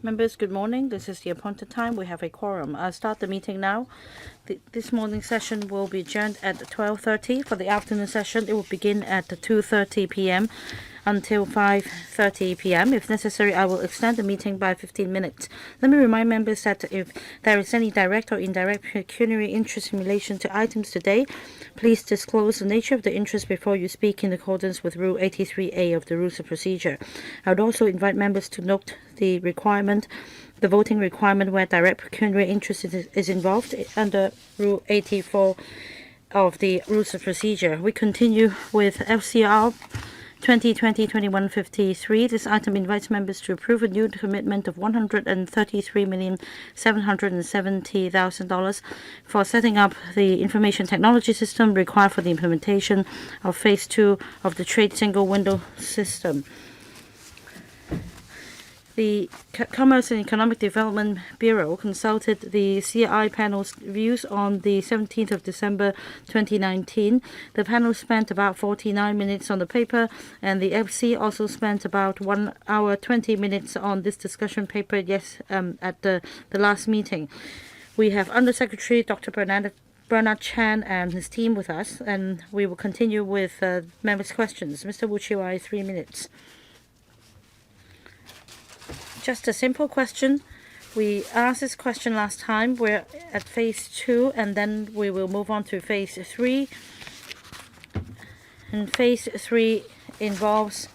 Members, good morning. This is the appointed time. We have a quorum. I'll start the meeting now. This morning's session will be adjourned at 12:30. For the afternoon session, it will begin at 2:30 p.m. until 5:30 p.m. If necessary, I will extend the meeting by 15 minutes. Let me remind members that if there is any direct or indirect pecuniary interest in relation to items today, please disclose the nature of the interest before you speak in accordance with Rule 83A of the Rules of Procedure. I would also invite members to note the voting requirement where direct pecuniary interest is involved under Rule 84 of the Rules of Procedure. We continue with FCR 2020-2153. This item invites members to approve a new commitment of $133,770,000 for setting up the information technology system required for the implementation of Phase 2 of the Trade Single Window System. The Commerce and Economic Development Bureau consulted the CI panel's views on the 17th of December 2019. The panel spent about 49 minutes on the paper, and the FC also spent about 1 hour 20 minutes on this discussion paper at the last meeting. We have Undersecretary Dr. Bernard Chan and his team with us, and we will continue with members' questions. Mr. Wu Chiwai, 3 minutes. Just a simple question. We asked this question last time. We're at Phase 2, and then we will move on to Phase 3. And Phase 3 involves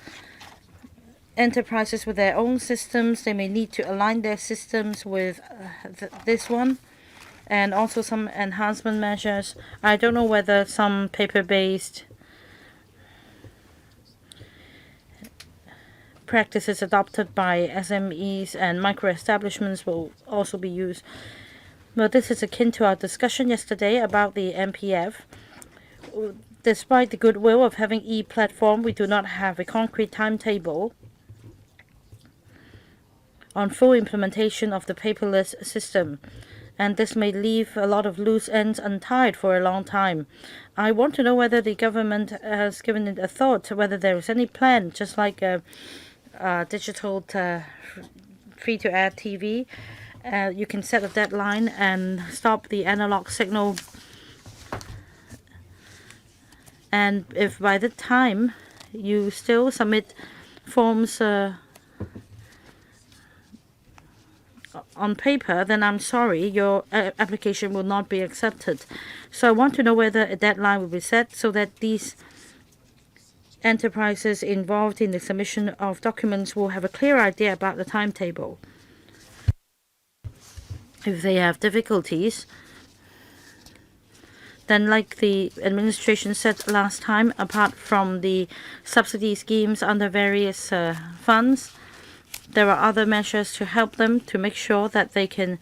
enterprises with their own systems. They may need to align their systems with this one, and also some enhancement measures. I don't know whether some paper-based practices adopted by SMEs and micro-establishments will also be used. Well, this is akin to our discussion yesterday about the MPF. Despite the goodwill of having e-platform, we do not have a concrete timetable on full implementation of the paperless system, and this may leave a lot of loose ends untied for a long time. I want to know whether the government has given it a thought, whether there is any plan, just like digital free-to-air TV. You can set a deadline and stop the analog signal. And if by the time you still submit forms on paper, then I'm sorry, your application will not be accepted. So I want to know whether a deadline will be set so that these enterprises involved in the submission of documents will have a clear idea about the timetable. If they have difficulties, then like the administration said last time, apart from the subsidy schemes under various funds, there are other measures to help them to make sure that they can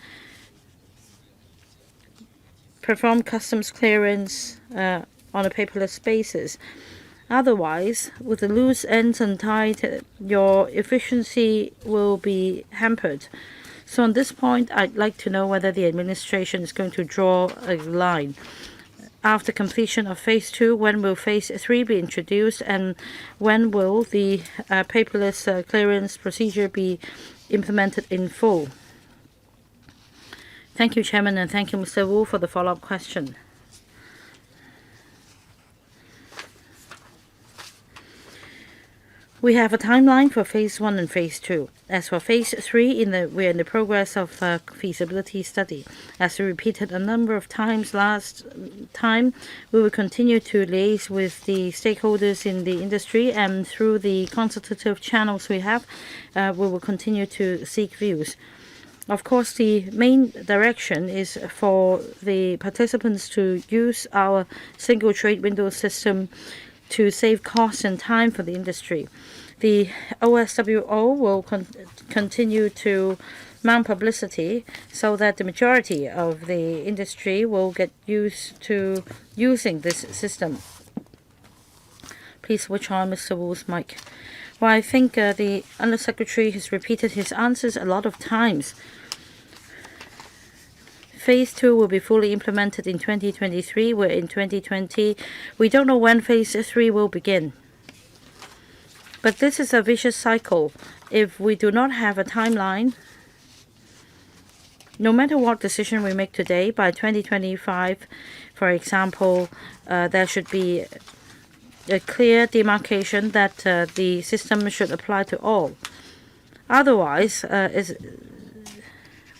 perform customs clearance on a paperless basis. Otherwise, with the loose ends untied, your efficiency will be hampered. So on this point, I'd like to know whether the administration is going to draw a line. After completion of Phase 2, when will Phase 3 be introduced, and when will the paperless clearance procedure be implemented in full? Thank you, Chairman, and thank you, Mr. Wu, for the follow-up question. We have a timeline for Phase 1 and Phase 2. As for Phase 3, we're in the progress of feasibility study. As we repeated a number of times last time, we will continue to liaise with the stakeholders in the industry, and through the consultative channels we have, we will continue to seek views. Of course, the main direction is for the participants to use our single trade window system to save costs and time for the industry. The OSWO will continue to mount publicity so that the majority of the industry will get used to using this system. Please switch on Mr. Wu's mic. Well, I think the Undersecretary has repeated his answers a lot of times. Phase 2 will be fully implemented in 2023. We're in 2020. We don't know when Phase 3 will begin. But this is a vicious cycle. if we do not have a timeline, no matter what decision we make today, by 2025, for example, there should be a clear demarcation that the system should apply to all. Otherwise,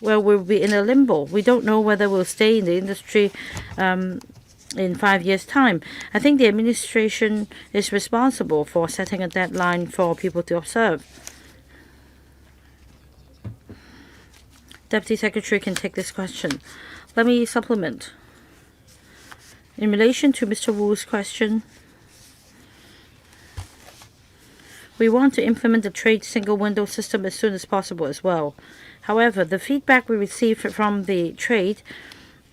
we'll be in a limbo. We don't know whether we'll stay in the industry in 5 years' time. I think the administration is responsible for setting a deadline for people to observe. Deputy Secretary can take this question. Let me supplement. In relation to Mr. Wu's question, we want to implement the trade single window system as soon as possible as well. However, the feedback we received from the trade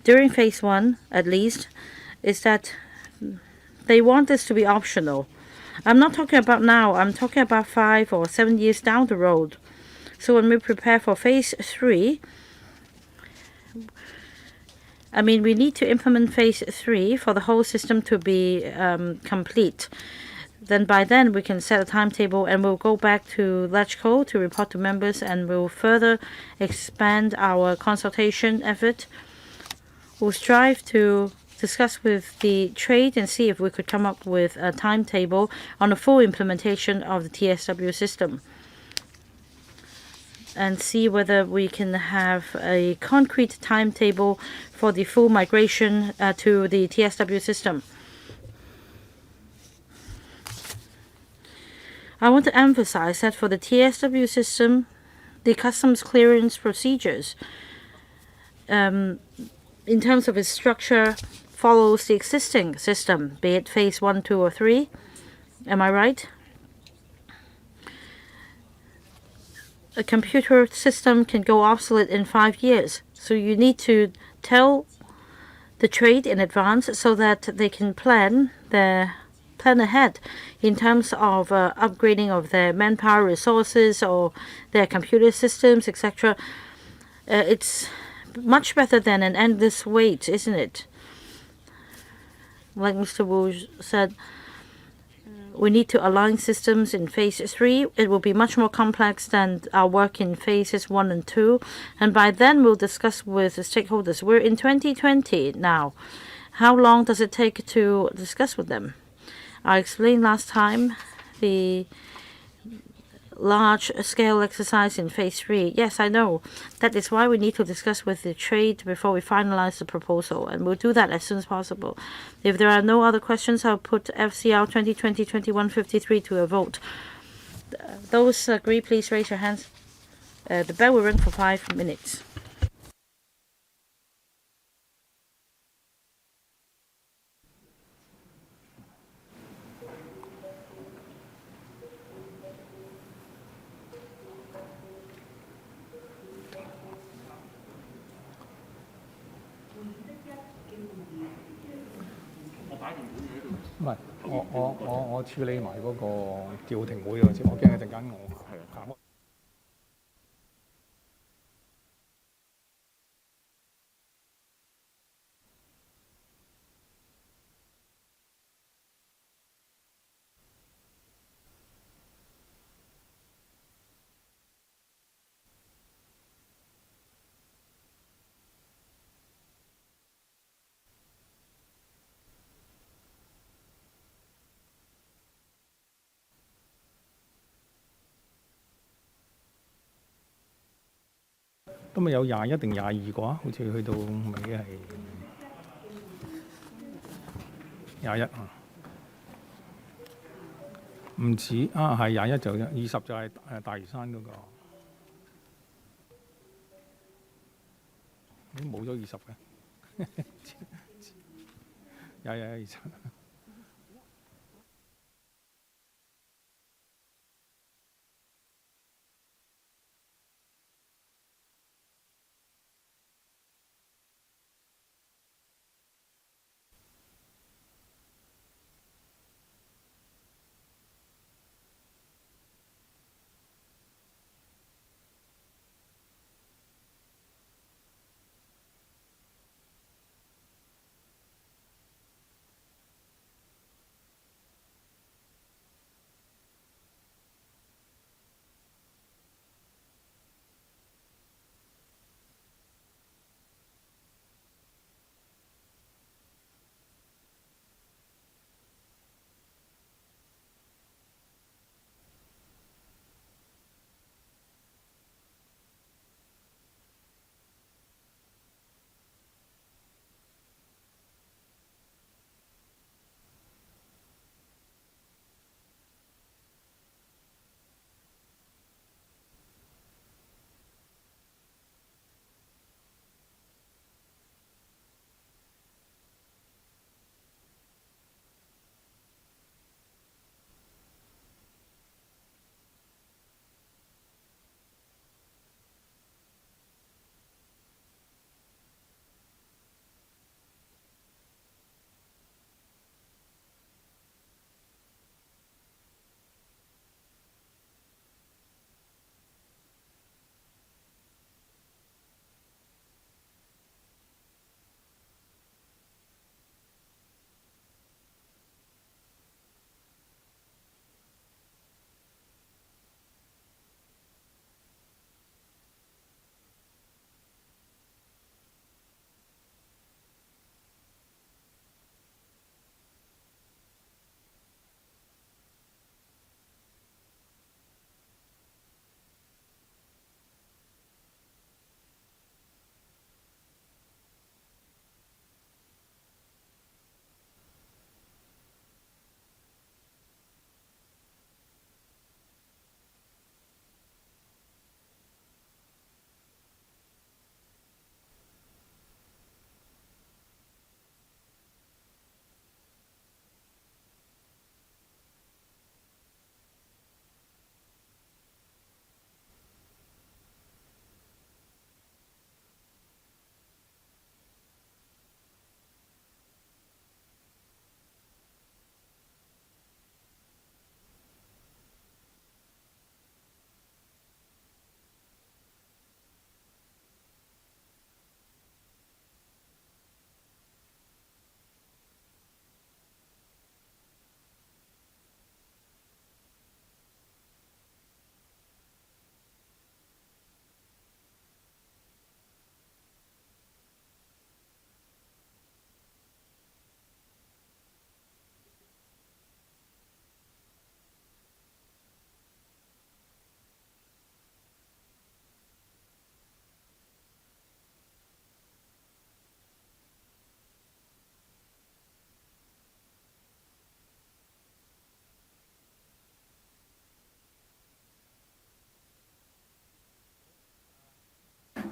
during phase 1, at least, is that they want this to be optional. I'm not talking about now, I'm talking about 5 or 7 years down the road. So when we prepare for phase 3, we need to implement phase 3 for the whole system to be complete. Then by then we can set a timetable and we'll go back to LegCo to report to members, and we'll further expand our consultation effort. We'll strive to discuss with the trade and see if we could come up with a timetable on a full implementation of the TSW system, and see whether we can have a concrete timetable for the full migration to the TSW system. I want to emphasize that for the TSW system, the customs clearance procedures, in terms of its structure, follows the existing system, be it phase 1, 2, or 3. Am I right? A computer system can go obsolete in 5 years, so you need to tell the trade in advance so that they can plan ahead in terms of upgrading of their manpower resources or their computer systems, etc. It's much better than an endless wait, isn't it? Like Mr. Wu said, we need to align systems in phase 3. It will be much more complex than our work in phases 1 and 2. And by then we'll discuss with the stakeholders. We're in 2020 now. How long does it take to discuss with them? I explained last time the large-scale exercise in phase 3. Yes, I know. That is why we need to discuss with the trade before we finalize the proposal, and we'll do that as soon as possible. If there are no other questions, I'll put FCR 2020-2153 to a vote. Those agree, please raise your hands. The bell will ring for 5 minutes.唔係，我處理埋嗰個叫停會嘅先，我驚一陣間我行開。今日有21定22個啊？好似去到尾係21啊，唔止啊，係21就20就係大嶼山嗰個，冇咗20嘅，21、20。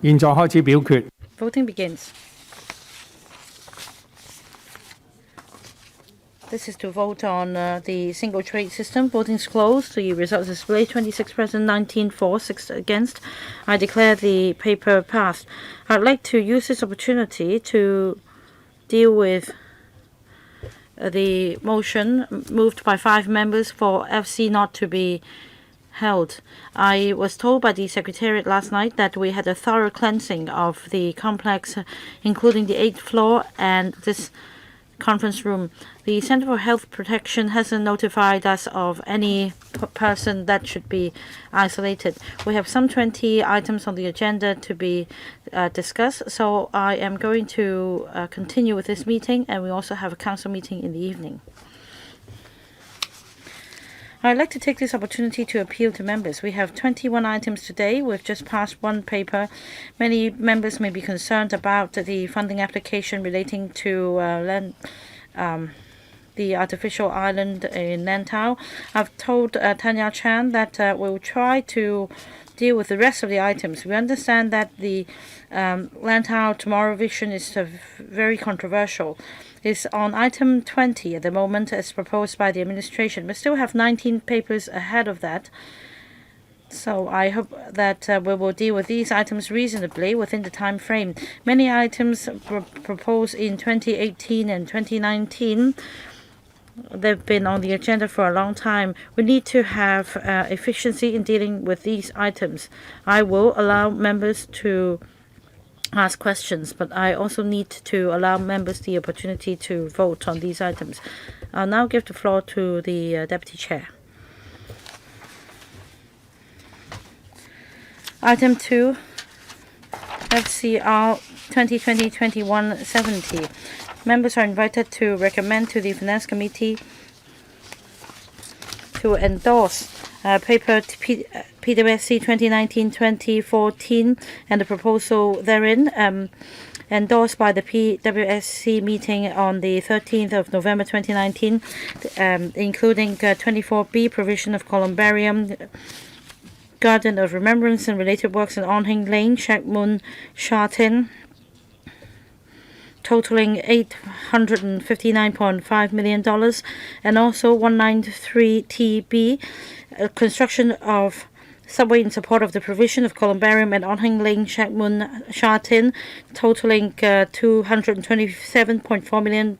現在開始表決。 Voting begins. This is to vote on the single trade system. Voting is closed. The results displayed 26 present, 19 for, 6 against. I declare the paper passed. I'd like to use this opportunity to deal with the motion moved by 5 members for FC not to be held. I was told by the Secretariat last night that we had a thorough cleansing of the complex, including the 8th floor and this conference room. The Center for Health Protection hasn't notified us of any person that should be isolated. We have some 20 items on the agenda to be discussed, so I am going to continue with this meeting, and we also have a council meeting in the evening. I'd like to take this opportunity to appeal to members. We have 21 items today. We've just passed one paper. Many members may be concerned about the funding application relating to the artificial island in Lantau. I've told Tanya Chan that we'll try to deal with the rest of the items. We understand that the Lantau Tomorrow Vision is very controversial. It's on item 20 at the moment as proposed by the administration. We still have 19 papers ahead of that. So I hope that we will deal with these items reasonably within the time frame. Many items were proposed in 2018 and 2019. They've been on the agenda for a long time. We need to have efficiency in dealing with these items. I will allow members to ask questions, but I also need to allow members the opportunity to vote on these items. I'll now give the floor to the Deputy Chair. Item 2, FCR 2020-2170. Members are invited to recommend to the Finance Committee to endorse paper PWSC 2019-2014 and the proposal therein endorsed by the PWSC meeting on the 13th of November 2019, including 24B provision of columbarium, Garden of Remembrance and related works in On Hing Lane, Shek Mun, Sha Tin, totaling $859.5 million, and also 193TB, construction of subway in support of the provision of columbarium and On Hing Lane, Shek Mun, Sha Tin, totaling $227.4 million.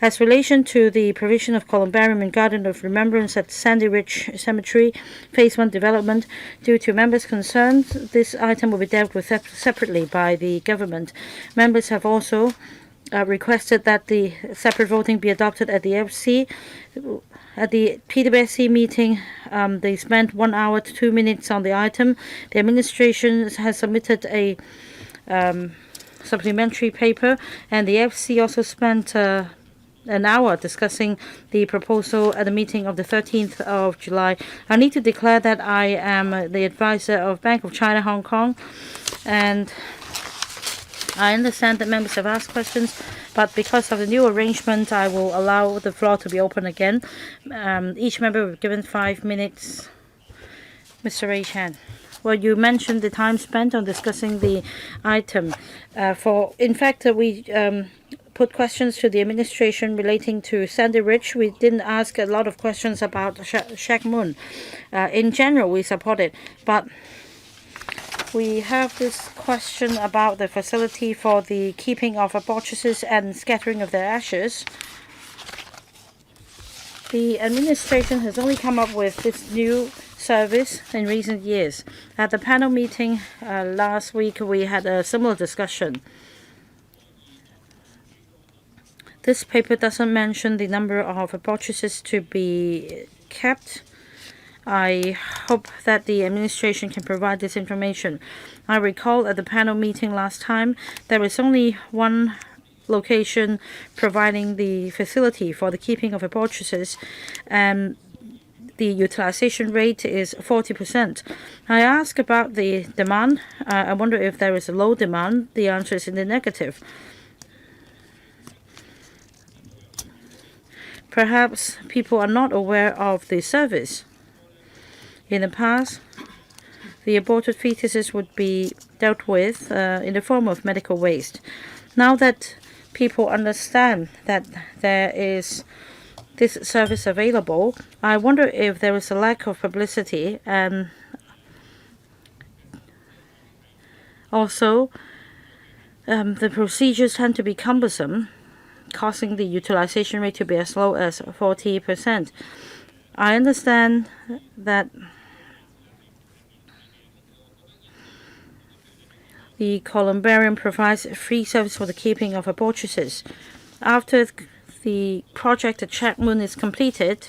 As relation to the provision of columbarium and Garden of Remembrance at Sandy Ridge Cemetery, Phase 1 development, due to members' concerns, this item will be dealt with separately by the government. Members have also requested that the separate voting be adopted at the FC. At the PWSC meeting, they spent 1 hour to 2 minutes on the item. The administration has submitted a supplementary paper, and the FC also spent an hour discussing the proposal at the meeting of the 13th of July. I need to declare that I am the advisor of Bank of China Hong Kong, and I understand that members have asked questions, but because of the new arrangement, I will allow the floor to be open again. Each member will be given 5 minutes. Mr. Ray Chan. Well, you mentioned the time spent on discussing the item. In fact, we put questions to the administration relating to Sandy Ridge. We didn't ask a lot of questions about Shek Mun. In general, we support it, but we have this question about the facility for the keeping of abortuses and scattering of their ashes. The administration has only come up with this new service in recent years. At the panel meeting last week, we had a similar discussion. This paper doesn't mention the number of abortuses to be kept. I hope that the administration can provide this information. I recall at the panel meeting last time, there is only one location providing the facility for the keeping of abortuses, and the utilization rate is 40%. I ask about the demand. I wonder if there is a low demand. The answer is in the negative. Perhaps people are not aware of the service. In the past, the aborted fetuses would be dealt with in the form of medical waste. Now that people understand that there is this service available, I wonder if there is a lack of publicity, and also the procedures tend to be cumbersome, causing the utilization rate to be as low as 40%. I understand that the columbarium provides free service for the keeping of abortuses. After the project at Shek Mun is completed,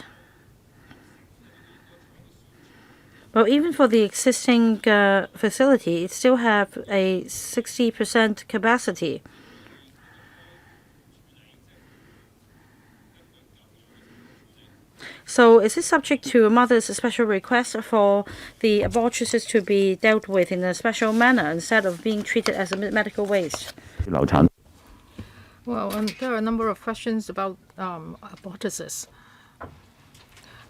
well, even for the existing facility, it still have a 60% capacity. So is it subject to a mother's special request for the abortuses to be dealt with in a special manner instead of being treated as a medical waste? Well, there are a number of questions about abortuses.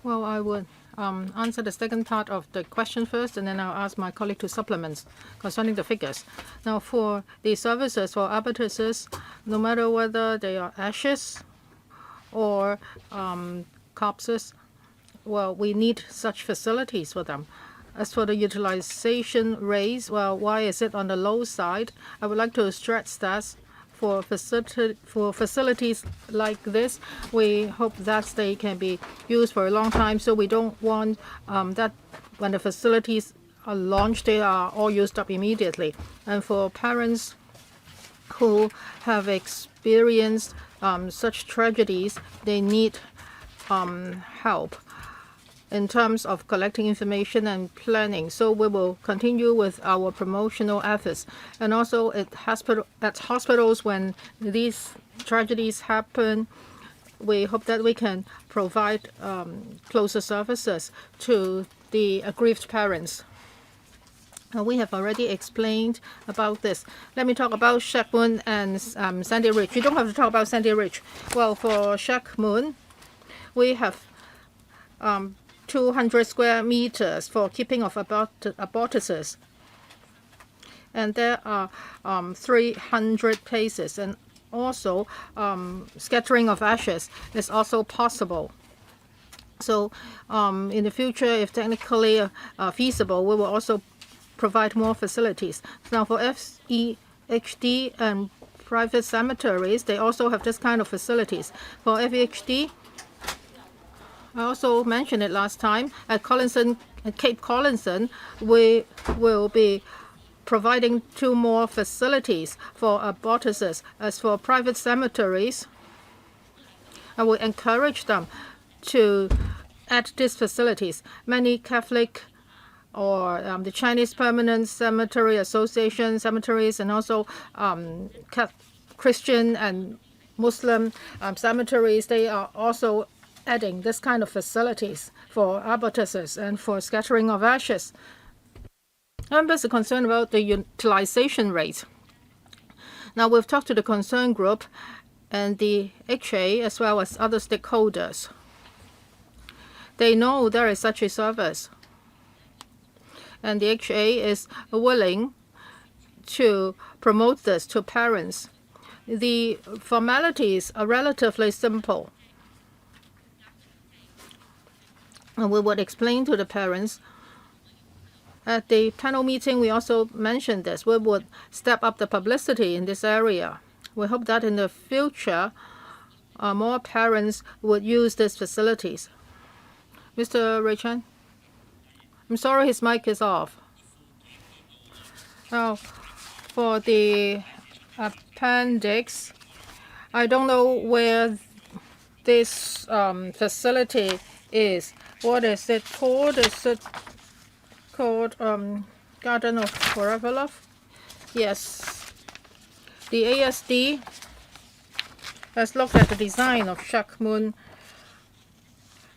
Well, I would answer the second part of the question first, and then I'll ask my colleague to supplement concerning the figures. Now, for the services for abortuses, no matter whether they are ashes or corpses, well, we need such facilities for them. As for the utilization rates, well, why is it on the low side? I would like to stress that for facilities like this, we hope that they can be used for a long time. So we don't want that when the facilities are launched, they are all used up immediately. And for parents who have experienced such tragedies, they need help in terms of collecting information and planning. So we will continue with our promotional efforts. And also at hospitals, when these tragedies happen, we hope that we can provide closer services to the aggrieved parents. We have already explained about this. Let me talk about Shek Mun and Sandy Ridge. You don't have to talk about Sandy Ridge. Well, for Shek Mun, we have 200 square meters for keeping of abortuses. And there are 300 places. And also, scattering of ashes is also possible. So in the future, if technically feasible, we will also provide more facilities. Now, for FEHD and private cemeteries, they also have this kind of facilities. For FEHD, I also mentioned it last time, at Cape Collinson, we will be providing 2 more facilities for abortuses. As for private cemeteries, I will encourage them to add these facilities. Many Catholic or the Chinese Permanent Cemetery Association cemeteries, and also Christian and Muslim cemeteries, they are also adding this kind of facilities for abortuses and for scattering of ashes. Members are concerned about the utilization rate. Now, we've talked to the concern group and the HA as well as other stakeholders. They know there is such a service, and the HA is willing to promote this to parents. The formalities are relatively simple. And we would explain to the parents. At the panel meeting, we also mentioned this. We would step up the publicity in this area. We hope that in the future, more parents would use these facilities. Mr. Ray Chan? I'm sorry, his mic is off. Now, for the appendix, I don't know where this facility is. What is it called? Is it called Garden of Forever Love? Yes. The ASD has looked at the design of Shek Mun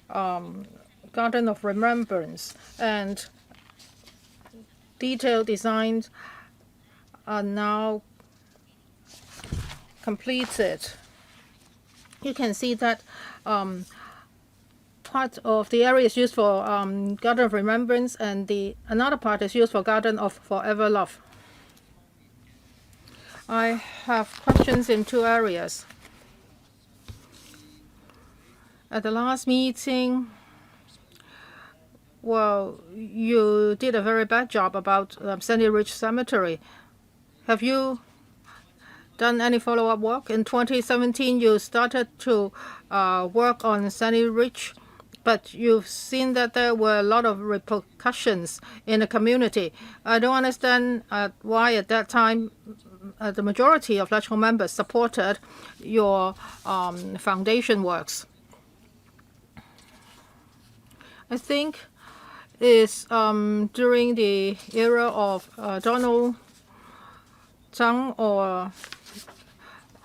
Garden of Remembrance, and detailed designs are now completed. You can see that part of the area is used for Garden of Remembrance, and another part is used for Garden of Forever Love. I have questions in two areas. At the last meeting, well, you did a very bad job about Sandy Ridge Cemetery. Have you done any follow-up work? In 2017, you started to work on Sandy Ridge, but you've seen that there were a lot of repercussions in the community. I don't understand why at that time the majority of electoral members supported your foundation works. I think is during the era of Donald Tsang or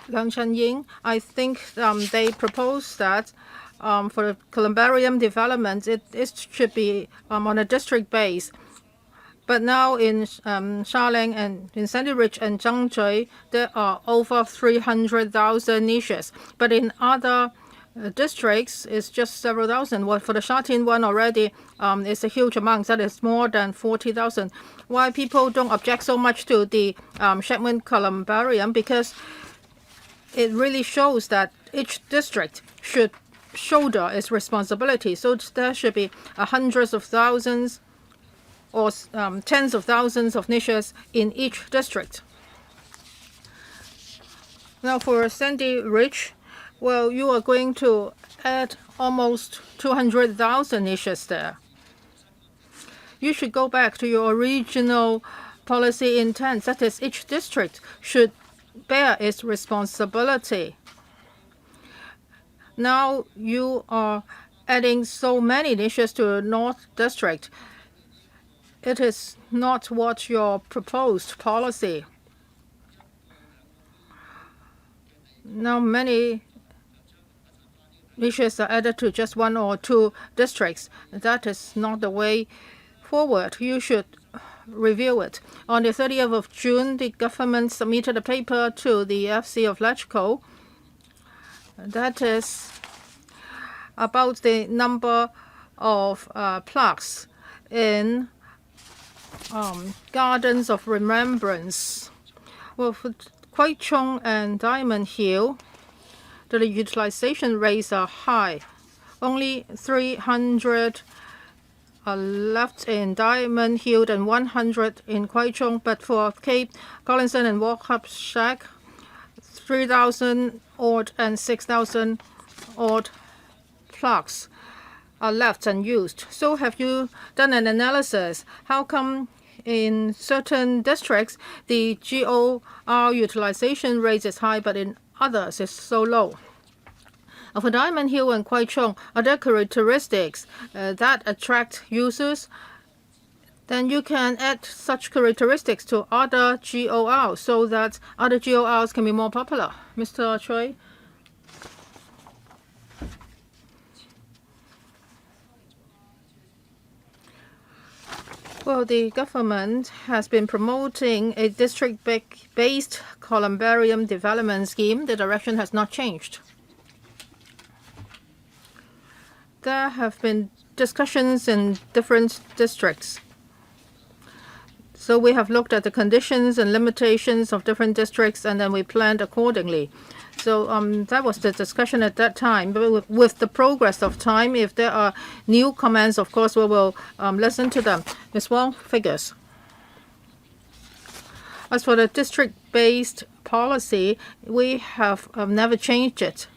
Liang Chenying. I think they proposed that for the columbarium development, it should be on a district base. But now in Shaling and in Sandy Ridge and Zhangzhou, there are over 300,000 niches. But in other districts, it's just several thousand. Well, for the Shatin one already, it's a huge amount. That is more than 40,000. Why people don't object so much to the Shetland columbarium? Because it really shows that each district should shoulder its responsibility. So there should be hundreds of thousands or tens of thousands of niches in each district. Now for Sandy Ridge, well, you are going to add almost 200,000 niches there. You should go back to your original policy intent. That is, each district should bear its responsibility. Now you are adding so many niches to North District. It is not what your proposed policy. Now many niches are added to just one or two districts. That is not the way forward. You should review it. On the 30th of June, the government submitted a paper to the FC of LegCo. That is about the number of plaques in Gardens of Remembrance. Well, for Kwai Chung and Diamond Hill, the utilization rates are high. Only 300 are left in Diamond Hill and 100 in Kwai Chung. But for Cape Collinson and Walkup Shack, 3,000 odd and 6,000 odd plaques are left unused. So have you done an analysis? How come in certain districts the GOR utilization rate is high, but in others it's so low? For Diamond Hill and Kwai Chung, are there characteristics that attract users? Then you can add such characteristics to other GORs so that other GORs can be more popular. Mr. Choi? Well, the government has been promoting a district-based columbarium development scheme. The direction has not changed. There have been discussions in different districts. So we have looked at the conditions and limitations of different districts, and then we planned accordingly. So that was the discussion at that time. But with the progress of time, if there are new comments, of course, we will listen to them. Ms. Wong, figures. As for the district-based policy, we have never changed it.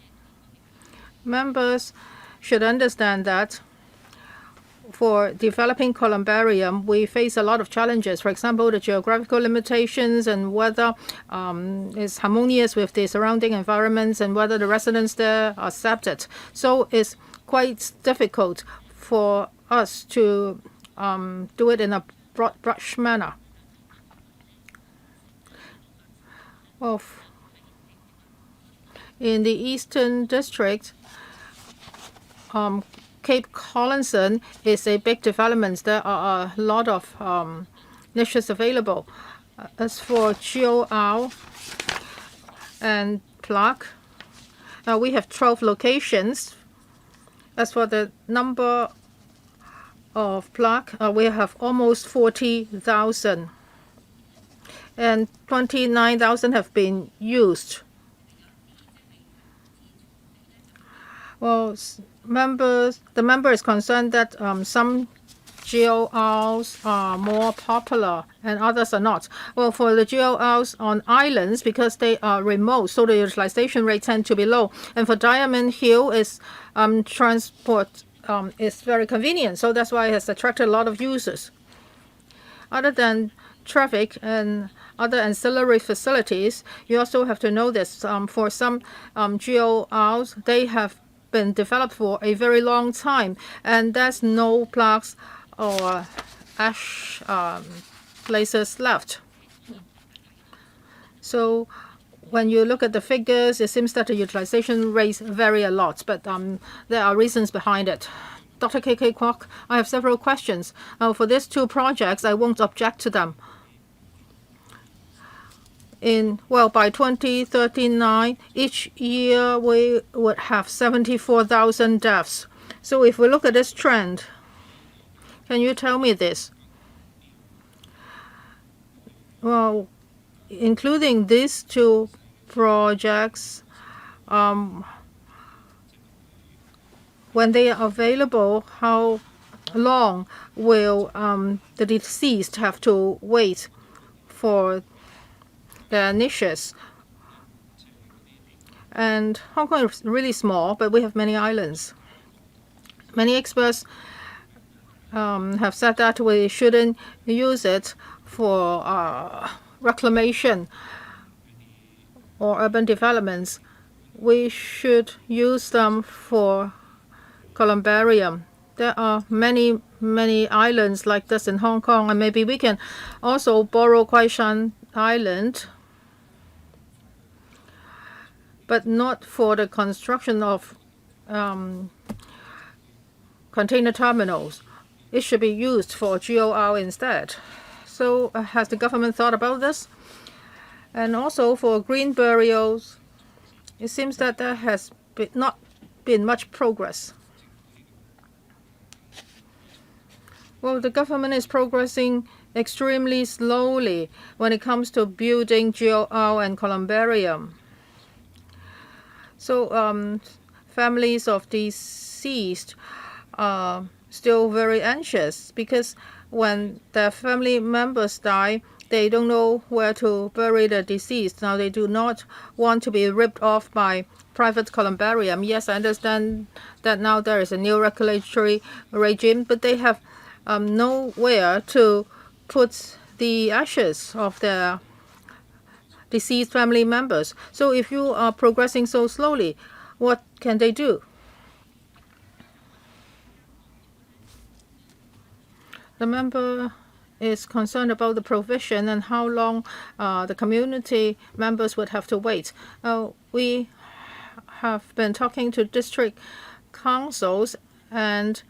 Members should understand that for developing columbarium, we face a lot of challenges. For example, the geographical limitations and whether it's harmonious with the surrounding environments and whether the residents there are accepted. So it's quite difficult for us to do it in a broad brush manner. Well, in the Eastern District, Cape Collinson is a big development. There are a lot of niches available. As for GOR and plaque, we have 12 locations As for the number of plaque, we have almost 40,000, and 29,000 have been used. Well, the member is concerned that some GORs are more popular and others are not. Well, for the GORs on islands, because they are remote, so the utilization rate tend to be low. And for Diamond Hill, transport is very convenient, so that's why it has attracted a lot of users. Other than traffic and other ancillary facilities, you also have to know this. For some GORs, they have been developed for a very long time, and there's no plaques or ash places left. So when you look at the figures, it seems that the utilization rates vary a lot, but there are reasons behind it. Dr. K.K. Kwok, I have several questions. For these two projects, I won't object to them. By 2039, each year we would have 74,000 deaths. So if we look at this trend, can you tell me this? Well, including these two projects, when they are available, how long will the deceased have to wait for their niches? And Hong Kong is really small, but we have many islands. Many experts have said that we shouldn't use it for reclamation or urban developments. We should use them for columbarium. There are many islands like this in Hong Kong, and maybe we can also borrow Kwai Shan Island, but not for the construction of container terminals. It should be used for GOR instead. So has the government thought about this? And also for green burials, it seems that there has not been much progress. Well, the government is progressing extremely slowly when it comes to building GOR and columbarium. So families of deceased are still very anxious because when their family members die, they don't know where to bury the deceased. Now, they do not want to be ripped off by private columbarium. Yes, I understand that now there is a new regulatory regime, but they have nowhere to put the ashes of their deceased family members. So if you are progressing so slowly, what can they do? The member is concerned about the provision and how long the community members would have to wait. We have been talking to district councils, and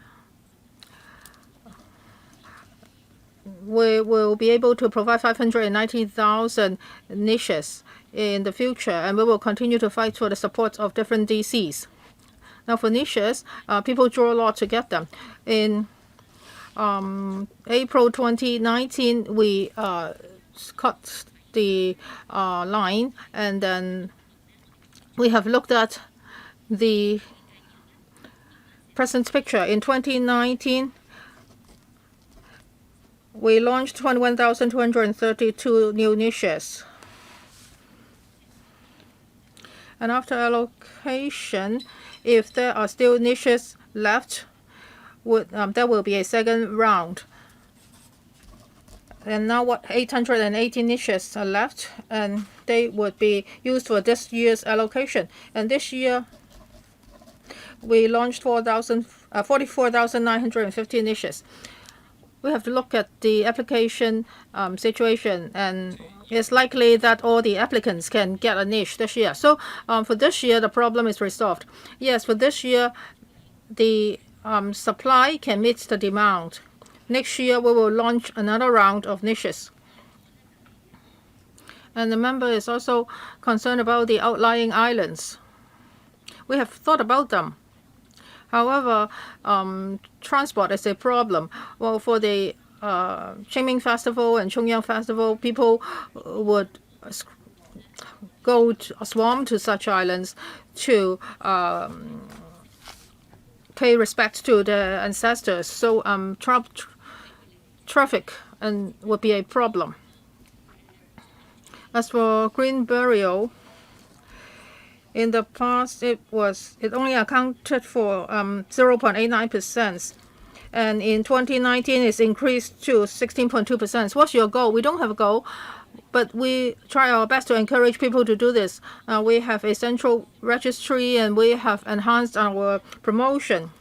we will be able to provide 590,000 niches in the future, and we will continue to fight for the support of different DCs. Now, for niches, people draw a lot to get them. In April 2019, we cut the line, and then we have looked at the present picture. In 2019, we launched 21,232 new niches. And after allocation, if there are still niches left, there will be a second round. And now 880 niches are left, and they would be used for this year's allocation. And this year, we launched 44,950 niches. We have to look at the application situation, and it's likely that all the applicants can get a niche this year. So for this year, the problem is resolved. Yes, for this year, the supply can meet the demand. Next year, we will launch another round of niches. And the member is also concerned about the outlying islands. We have thought about them. However, transport is a problem. Well, for the Qingming Festival and Chongyang Festival, people would swarm to such islands to pay respect to their ancestors. So traffic would be a problem. As for green burial, in the past it only accounted for 0.89%, and in 2019 it's increased to 16.2%. What's your goal? We don't have a goal, but we try our best to encourage people to do this. We have a central registry and we have enhanced our promotion.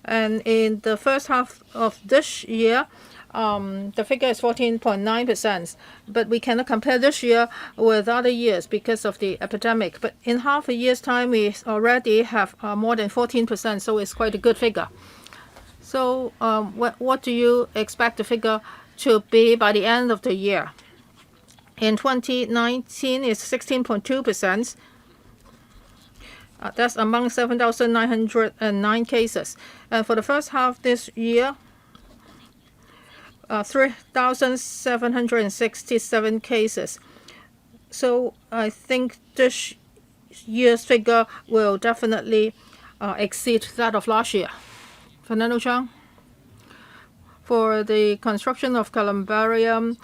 And in the first half of this year, the figure is 14.9%, but we cannot compare this year with other years because of the epidemic. But in half a year's time, we already have more than 14%, so it's quite a good figure. So what do you expect the figure to be by the end of the year? In 2019, it's 16.2%. That's among 7,909 cases. And for the first half this year, 3,767 cases. So I think this year's figure will definitely exceed that of last year. Fernando Chang. For the construction of columbarium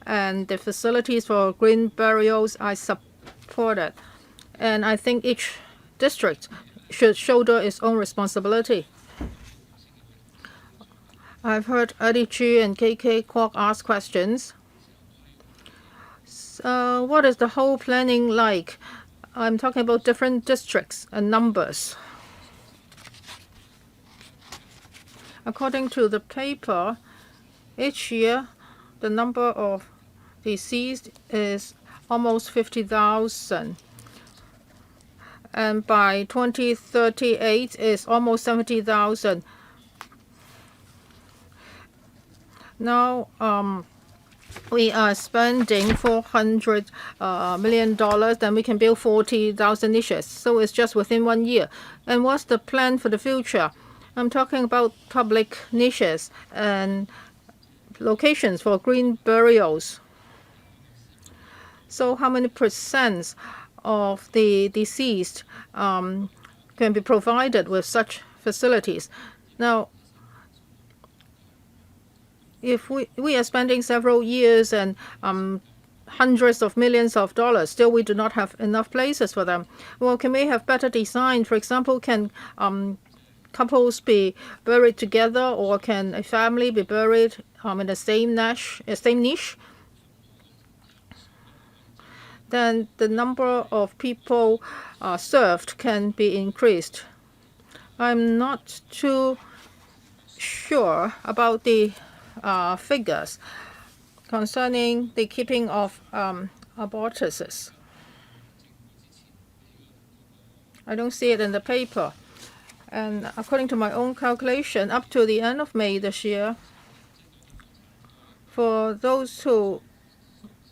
and the facilities for green burials, I support it. And I think each district should shoulder its own responsibility. I've heard Eddie Chu and KK Kwok ask questions. What is the whole planning like? I'm talking about different districts and numbers. According to the paper, each year the number of deceased is almost 50,000. And by 2038 is almost 70,000. Now we are spending $400 million, then we can build 40,000 niches. So it's just within 1 year. And what's the plan for the future? I'm talking about public niches and locations for green burials. So how many percent of the deceased can be provided with such facilities? Now, if we are spending several years and hundreds of millions of dollars, still we do not have enough places for them. Well, can we have better design? For example, can couples be buried together, or can a family be buried in the same niche? Then the number of people served can be increased. I'm not too sure about the figures concerning the keeping of abortuses. I don't see it in the paper. And according to my own calculation, up to the end of May this year, for those who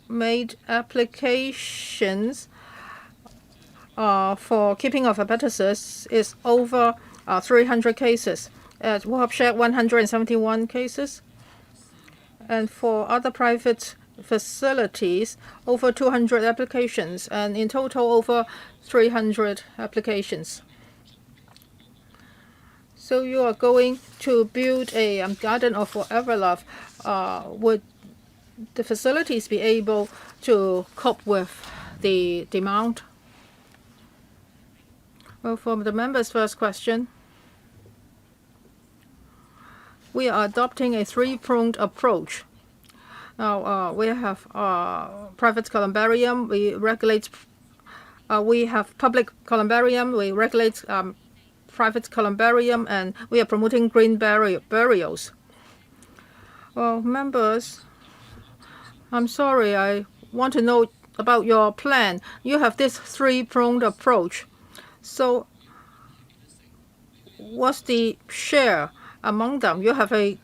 made applications for keeping of abortuses is over 300 cases. At Wuhab 171 cases. And for other private facilities, over 200 applications, and in total over 300 applications. So you are going to build a garden of forever love. Would the facilities be able to cope with the demand? Well, for the members' first question, we are adopting a three-pronged approach. Now, we have private columbarium. We have public columbarium. We regulate private columbarium, and we are promoting green burials. Well, members, I'm sorry. I want to know about your plan. You have this three-pronged approach. So, what's the share among them? You have a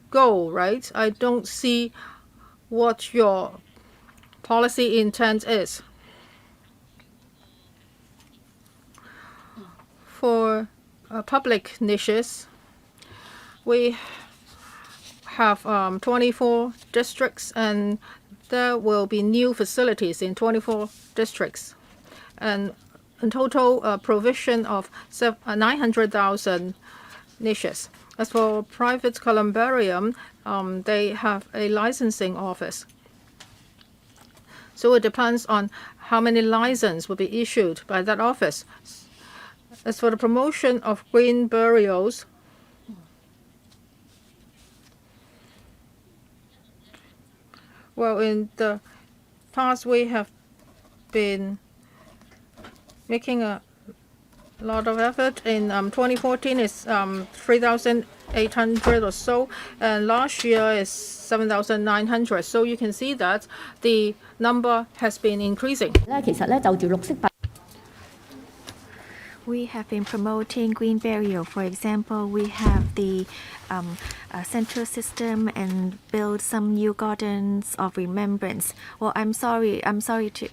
goal, right? I don't see what your policy intent is. For public niches, we have 24 districts, and there will be new facilities in 24 districts, and in total provision of 900,000 niches. As for private columbarium, they have a licensing office. So it depends on how many licenses will be issued by that office. As for the promotion of green burials, well, in the past we have been making a lot of effort. In 2014 is 3,800 or so, and last year is 7,900. So you can see that the number has been increasing. We have been promoting green burial. For example, we have the central system and build some new gardens of remembrance. Well, I'm sorry to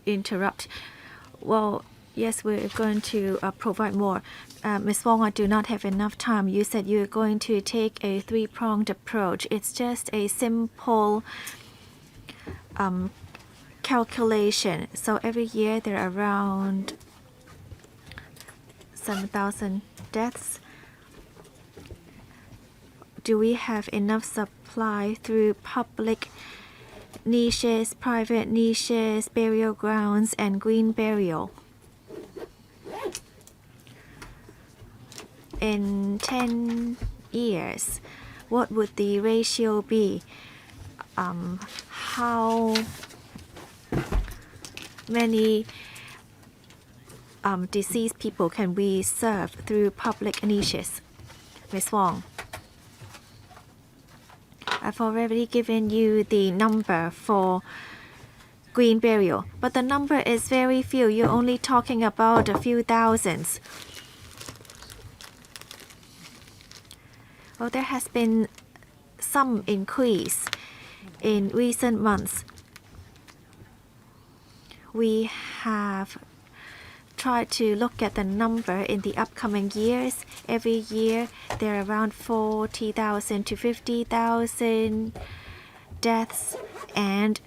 interrupt. Well, yes, we're going to provide more. Ms. Wong, I do not have enough time. You said you're going to take a three-pronged approach. It's just a simple calculation. So every year there are around 7,000 deaths. Do we have enough supply through public niches, private niches, burial grounds, and green burial? In 10 years, what would the ratio be? How many deceased people can we serve through public niches? Ms. Wong, I've already given you the number for green burial, but the number is very few. You're only talking about a few thousands. Well, there has been some increase in recent months. We have try to look at the number in the upcoming years. Every year, there are around 40,000 to 50,000 deaths, and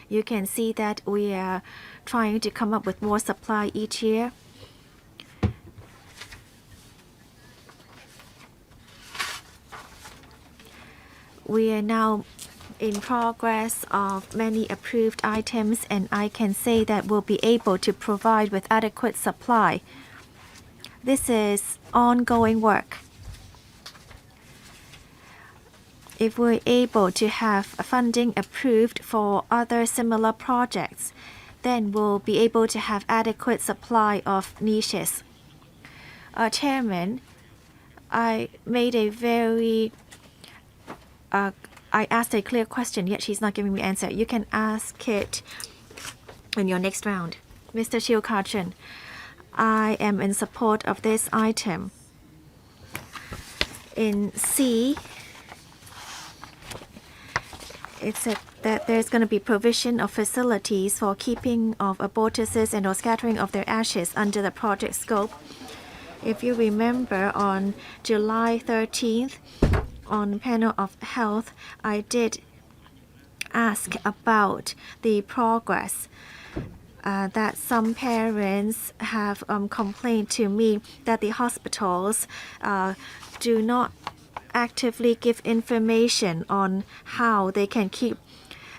you can see that we are trying to come up with more supply each year. We are now in progress of many approved items, and I can say that we'll be able to provide with adequate supply. This is ongoing work. If we're able to have funding approved for other similar projects, then we'll be able to have adequate supply of niches. Chairman, I asked a clear question, yet she's not giving me an answer. You can ask it in your next round. Mr. Chiu Ka-chun, I am in support of this item. In C, it said that there's going to be provision of facilities for keeping of abortuses and or scattering of their ashes under the project scope. If you remember, on July 13th, on panel of health, I did ask about the progress that some parents have complained to me that the hospitals do not actively give information on how they can keep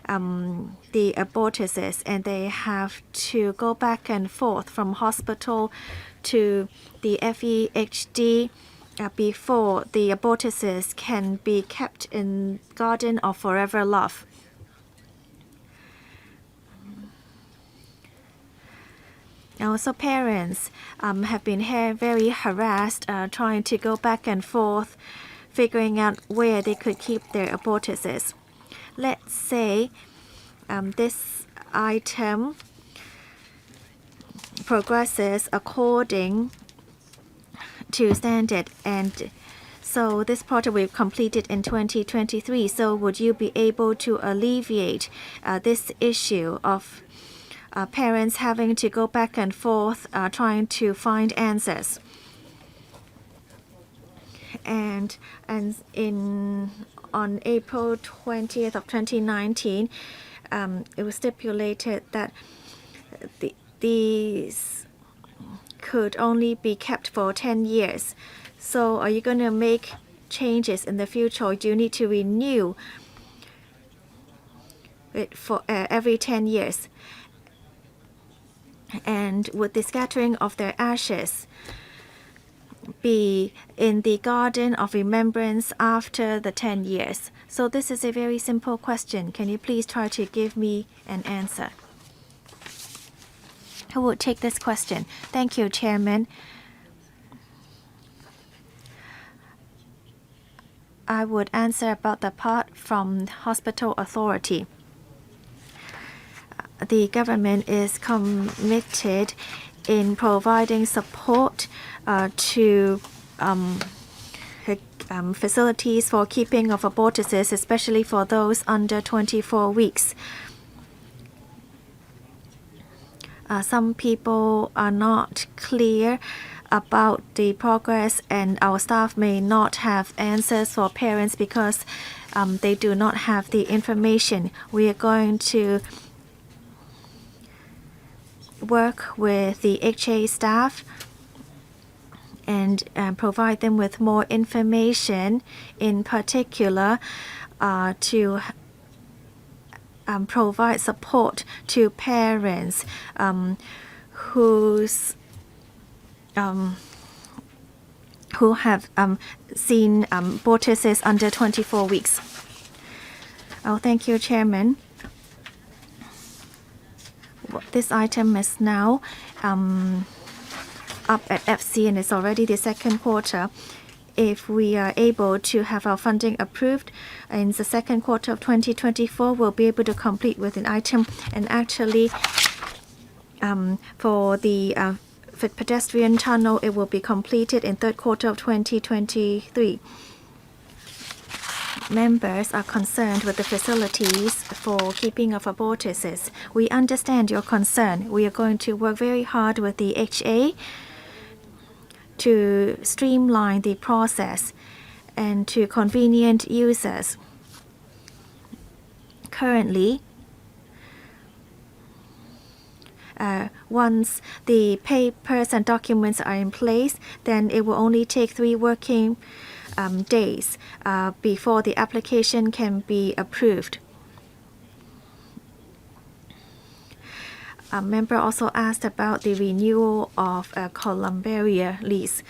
the abortuses, and they have to go back and forth from hospital to the FEHD before the abortuses can be kept in Garden of Forever Love. Also, parents have been very harassed trying to go back and forth, figuring out where they could keep their abortuses. Let's say this item progresses according to standard, and so this project will be completed in 2023. So would you be able to alleviate this issue of parents having to go back and forth trying to find answers. And on April 20th of 2019, it was stipulated that these could only be kept for 10 years. So are you going to make changes in the future, or do you need to renew it for every 10 years? And would the scattering of their ashes be in the garden of remembrance after the 10 years? So this is a very simple question. Can you please try to give me an answer? Who will take this question? Thank you, Chairman. I would answer about the part from hospital authority. The government is committed in providing support to facilities for keeping of abortuses, especially for those under 24 weeks. Some people are not clear about the progress, and our staff may not have answers for parents because they do not have the information. We are going to work with the HA staff and provide them with more information, in particular to provide support to parents who have seen abortuses under 24 weeks. Oh, thank you, Chairman. This item is now up at FC, and it's already the second quarter. If we are able to have our funding approved in the second quarter of 2024, we'll be able to complete with an item. And actually, for the pedestrian tunnel, it will be completed in third quarter of 2023. Members are concerned with the facilities for keeping of abortuses. We understand your concern. We are going to work very hard with the HA to streamline the process and to convenient users. Currently, once the papers and documents are in place, then it will only take 3 working days before the application can be approved. A member also asked about the renewal of a Columbaria lease.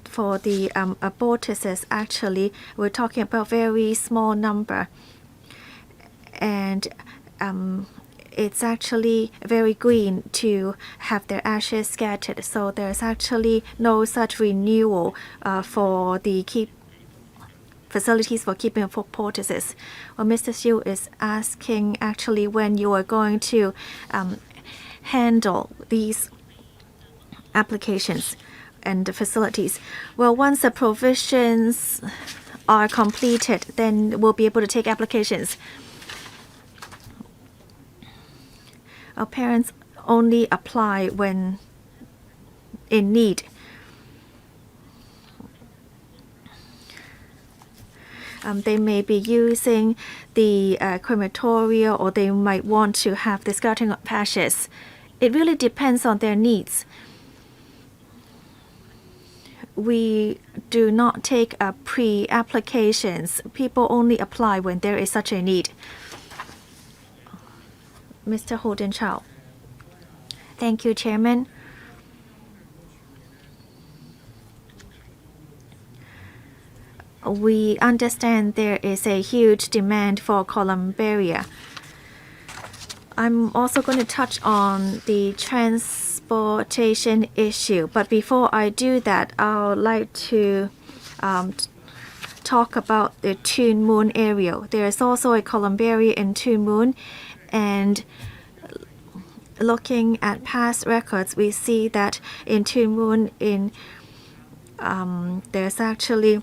For the abortuses, actually, we're talking about very small number. And it's actually very green to have their ashes scattered. So there's actually no such renewal for the facilities for keeping of abortuses. Well, Mr. Xu is asking actually when you are going to handle these applications and the facilities. Well, once the provisions are completed, then we'll be able to take applications. Our parents only apply when in need. They may be using the crematoria, or they might want to have the scattering of ashes. It really depends on their needs. We do not take pre-applications. People only apply when there is such a need. Mr. Holden Chow. Thank you, Chairman. We understand there is a huge demand for Columbaria. I'm also going to touch on the transportation issue. But before I do that, I would like to talk about the Tuen Mun area. There is also a Columbaria in Tuen Mun, and looking at past records, we see that in Tuen Mun, there's actually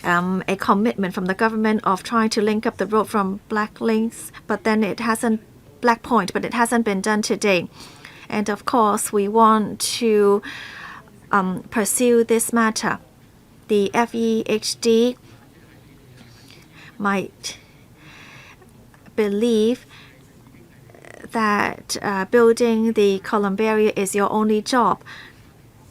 a commitment from the government of trying to link up the road from Black Links, but then it hasn't Black Point, but it hasn't been done today. And of course, we want to pursue this matter. The FEHD might believe that building the columbarium is your only job.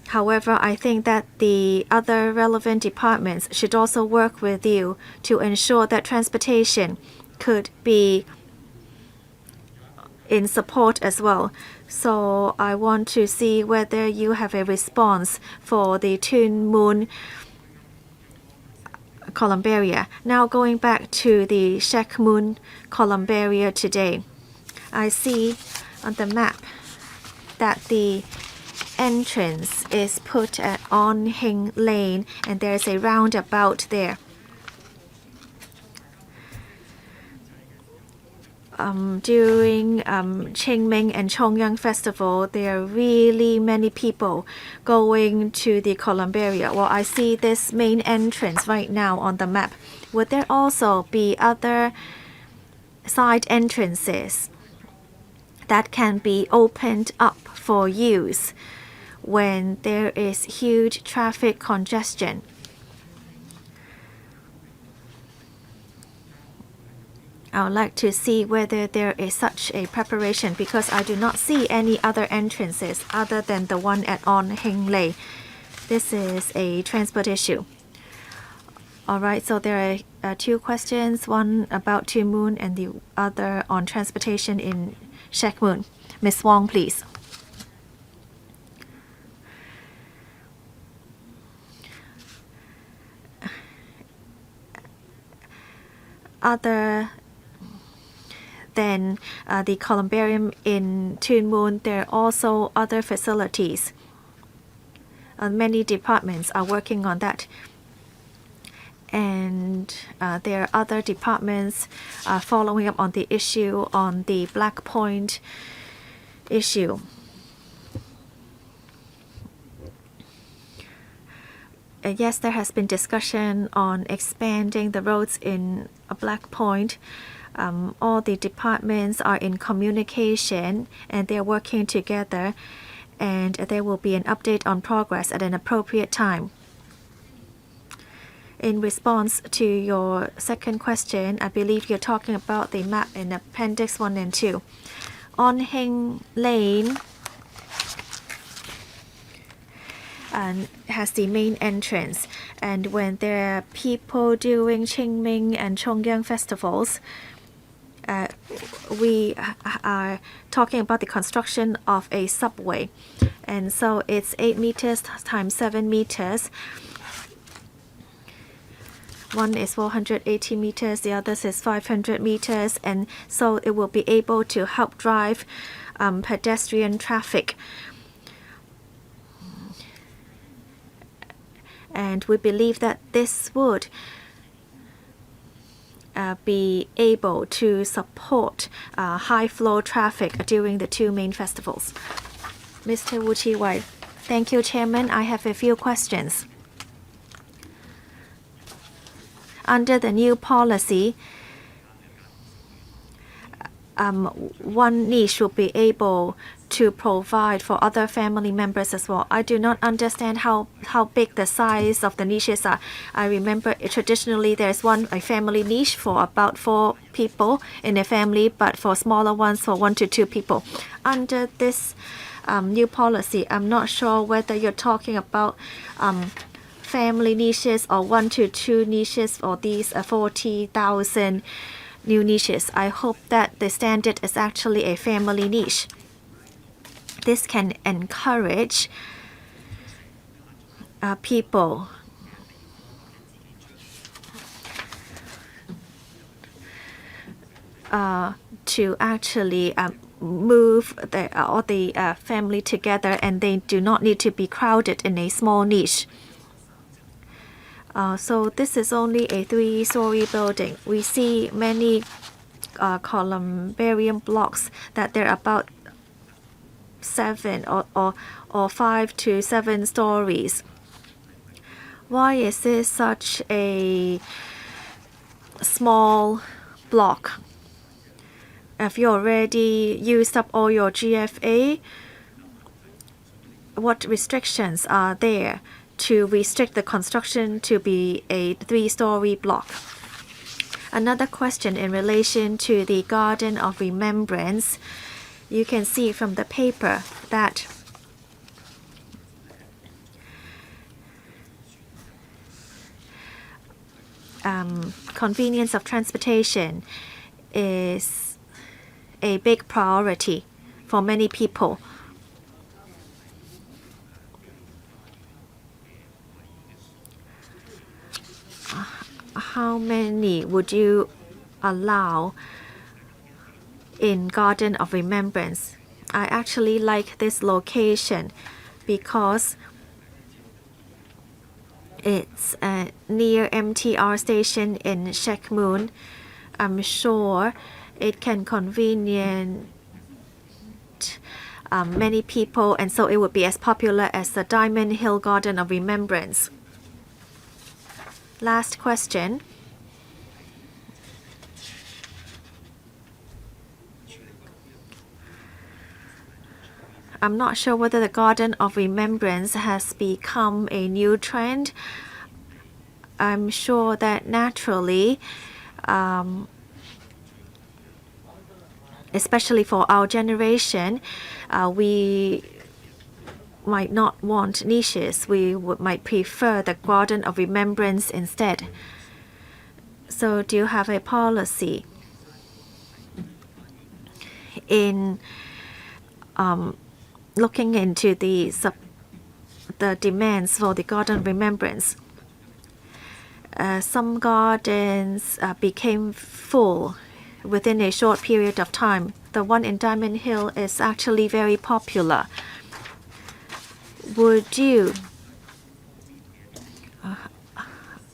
However, I think that the other relevant departments should also work with you to ensure that transportation could be in support as well. So I want to see whether you have a response for the Tuen Mun columbaria. Now going back to the Shek Mun columbaria today, I see on the map that the entrance is put at On Hing Lane and there's a roundabout there. During Qingming and Chongyang Festival, there are really many people going to the columbaria. Well, I see this main entrance right now on the map. Would there also be other side entrances that can be opened up for use when there is huge traffic congestion? I would like to see whether there is such a preparation because I do not see any other entrances other than the one at On Hing Lei. This is a transport issue. All right, so there are two questions, one about Tuen Mun and the other on transportation in Shek Mun. Ms. Wong, please. Other than the columbarium in Tuen Mun, there are also other facilities. Many departments are working on that. And there are other departments following up on the issue on the Black Point issue. Yes, there has been discussion on expanding the roads in Black Point. All the departments are in communication and they're working together, and there will be an update on progress at an appropriate time. In response to your second question, I believe you're talking about the map in Appendix 1 and 2. On Hing Lane has the main entrance, and when there are people doing Qingming and Chongyang festivals, we are talking about the construction of a subway, and so it's 8 meters times 7 meters. One is 480 meters, the other is 500 meters, and so it will be able to help drive pedestrian traffic. And we believe that this would be able to support high flow traffic during the two main festivals. Mr. Wu Chi-wai. Thank you, Chairman. I have a few questions. Under the new policy, one niche will be able to provide for other family members as well. I do not understand how big the size of the niches are. I remember traditionally there's a family niche for about 4 people in a family, but for smaller ones for 1 to 2 people. Under this new policy, I'm not sure whether you're talking about family niches or 1 to 2 niches or these 40,000 new niches. I hope that the standard is actually a family niche. This can encourage people to actually move all the family together, and they do not need to be crowded in a small niche. So this is only a 3-story building. We see many columbarium blocks that they're about 7 or 5 to 7 stories. Why is this such a small block? Have you already used up all your GFA? What restrictions are there to restrict the construction to be a 3-story block? Another question in relation to the Garden of Remembrance. You can see from the paper that convenience of transportation is a big priority for many people. How many would you allow in Garden of Remembrance? I actually like this location because it's near MTR station in Shek Mun. I'm sure it can convenient many people, and so it would be as popular as the Diamond Hill Garden of Remembrance. Last question. I'm not sure whether the Garden of Remembrance has become a new trend. I'm sure that naturally, especially for our generation, we might not want niches. We might prefer the Garden of Remembrance instead. So do you have a policy in looking into the demands for the Garden of Remembrance? Some gardens became full within a short period of time. The one in Diamond Hill is actually very popular. Would you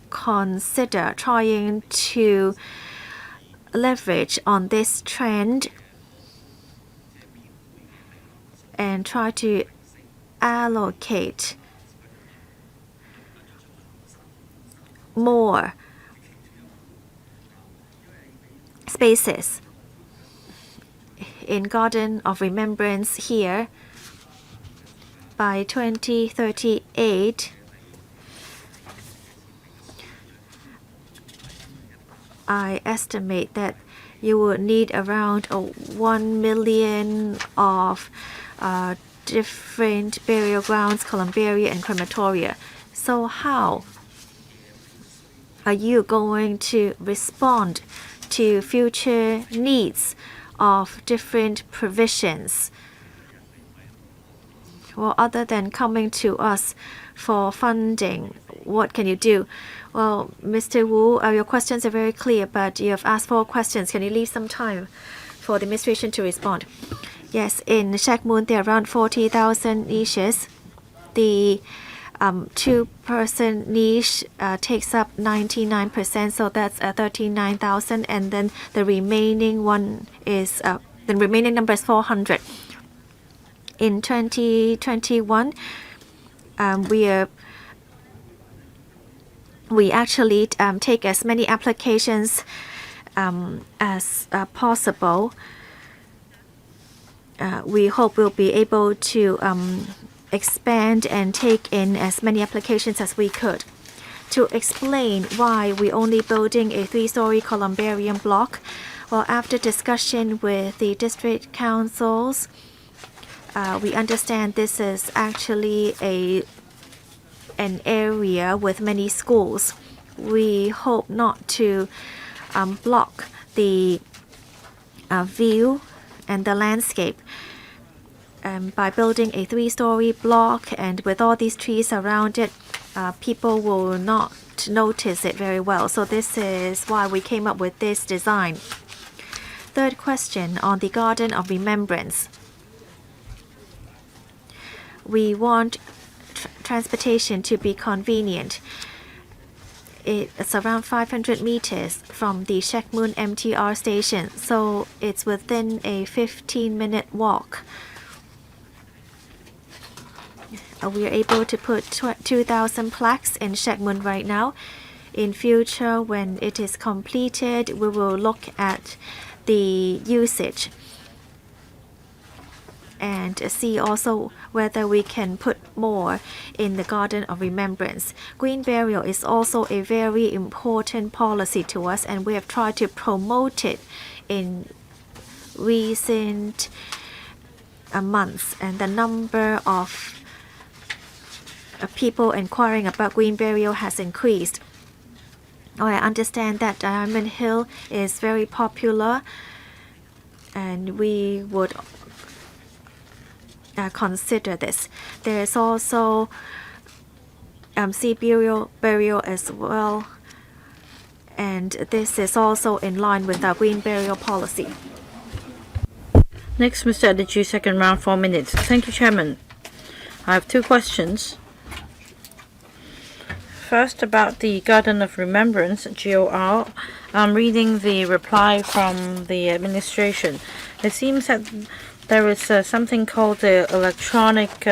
consider trying to leverage on this trend and try to allocate more spaces in Garden of Remembrance here by 2038? I estimate that you would need around 1 million of different burial grounds, columbaria, and crematoria. So how are you going to respond to future needs of different provisions? Well, other than coming to us for funding, what can you do? Well, Mr. Wu, your questions are very clear, but you have asked 4 questions. Can you leave some time for the administration to respond? Yes, in Shek Mun, there are around 40,000 niches. The 2-person niche takes up 99%, so that's 39,000, and then the remaining one is the remaining number is 400. In 2021, we actually take as many applications as possible. We hope we'll be able to expand and take in as many applications as we could. To explain why we're only building a 3-story columbarium block, well, after discussion with the district councils, we understand this is actually an area with many schools. We hope not to block the view and the landscape. By building a 3-story block and with all these trees around it, people will not notice it very well. So this is why we came up with this design. Third question on the Garden of Remembrance. We want transportation to be convenient. It's around 500 meters from the Shek Mun MTR station, so it's within a 15-minute walk. We are able to put 2,000 plaques in Shek Mun right now. In future, when it is completed, we will look at the usage and see also whether we can put more in the Garden of Remembrance. Green burial is also a very important policy to us, and we have tried to promote it in recent months, and the number of people inquiring about green burial has increased. I understand that Diamond Hill is very popular, and we would consider this. There is also sea burial as well, and this is also in line with our green burial policy. Next, Mr. Adeju, second round, 4 minutes. Thank you, Chairman. I have 2 questions. First, about the Garden of Remembrance, GOR. I'm reading the reply from the administration. It seems that there is something called the electronic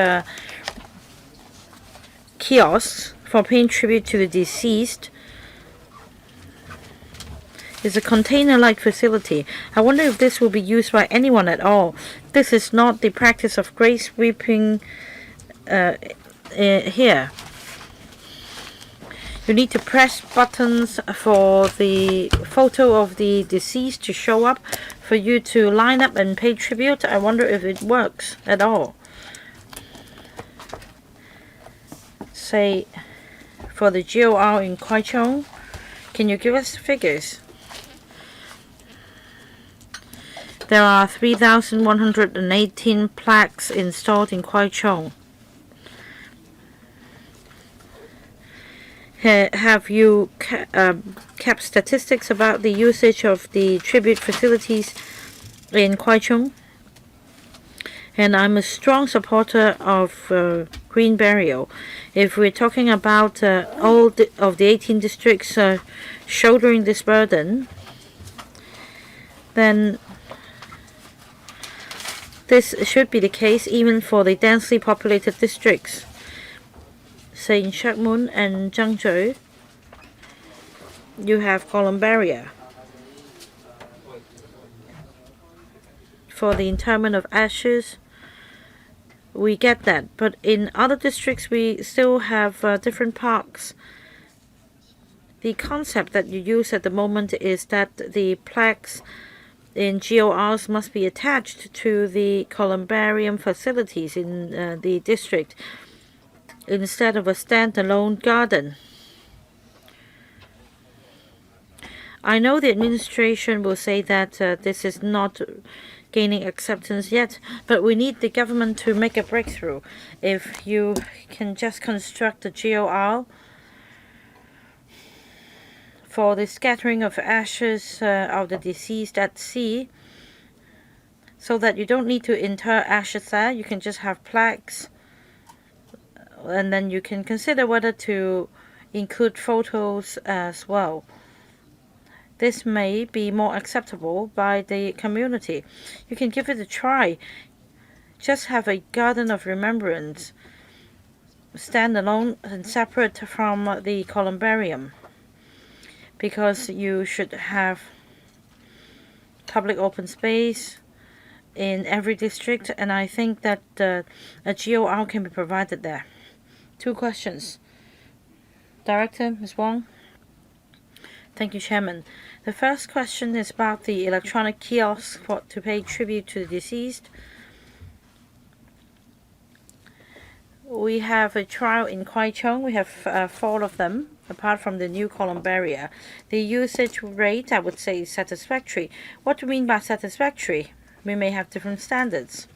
kiosks for paying tribute to the deceased. It's a container-like facility. I wonder if this will be used by anyone at all. This is not the practice of grave sweeping here. You need to press buttons for the photo of the deceased to show up for you to line up and pay tribute. I wonder if it works at all. Say, for the GOR in Kwai Chung, can you give us figures? There are 3,118 plaques installed in Kwai Chung. Have you kept statistics about the usage of the tribute facilities in Kwai Chung? And I'm a strong supporter of green burial. If we're talking about all of the 18 districts shouldering this burden, then this should be the case even for the densely populated districts. Say in Shek Mun and Zhangzhou, you have columbaria for the interment of ashes. We get that, but in other districts we still have different parks. The concept that you use at the moment is that the plaques in GORs must be attached to the columbarium facilities in the district, instead of a standalone garden. I know the administration will say that this is not gaining acceptance yet, but we need the government to make a breakthrough. If you can just construct a GOR for the scattering of ashes of the deceased at sea, so that you don't need to inter ashes there, you can just have plaques, and then you can consider whether to include photos as well. This may be more acceptable by the community. You can give it a try. Just have a Garden of Remembrance, stand alone and separate from the columbarium, because you should have public open space in every district, and I think that a GOR can be provided there. 2 questions. Director, Ms. Wong. Thank you, Chairman. The first question is about the electronic kiosks to pay tribute to the deceased. We have a trial in Kwai Chung. We have 4 of them, apart from the new columbaria. The usage rate, I would say, is satisfactory. What do you mean by satisfactory? We may have different standards.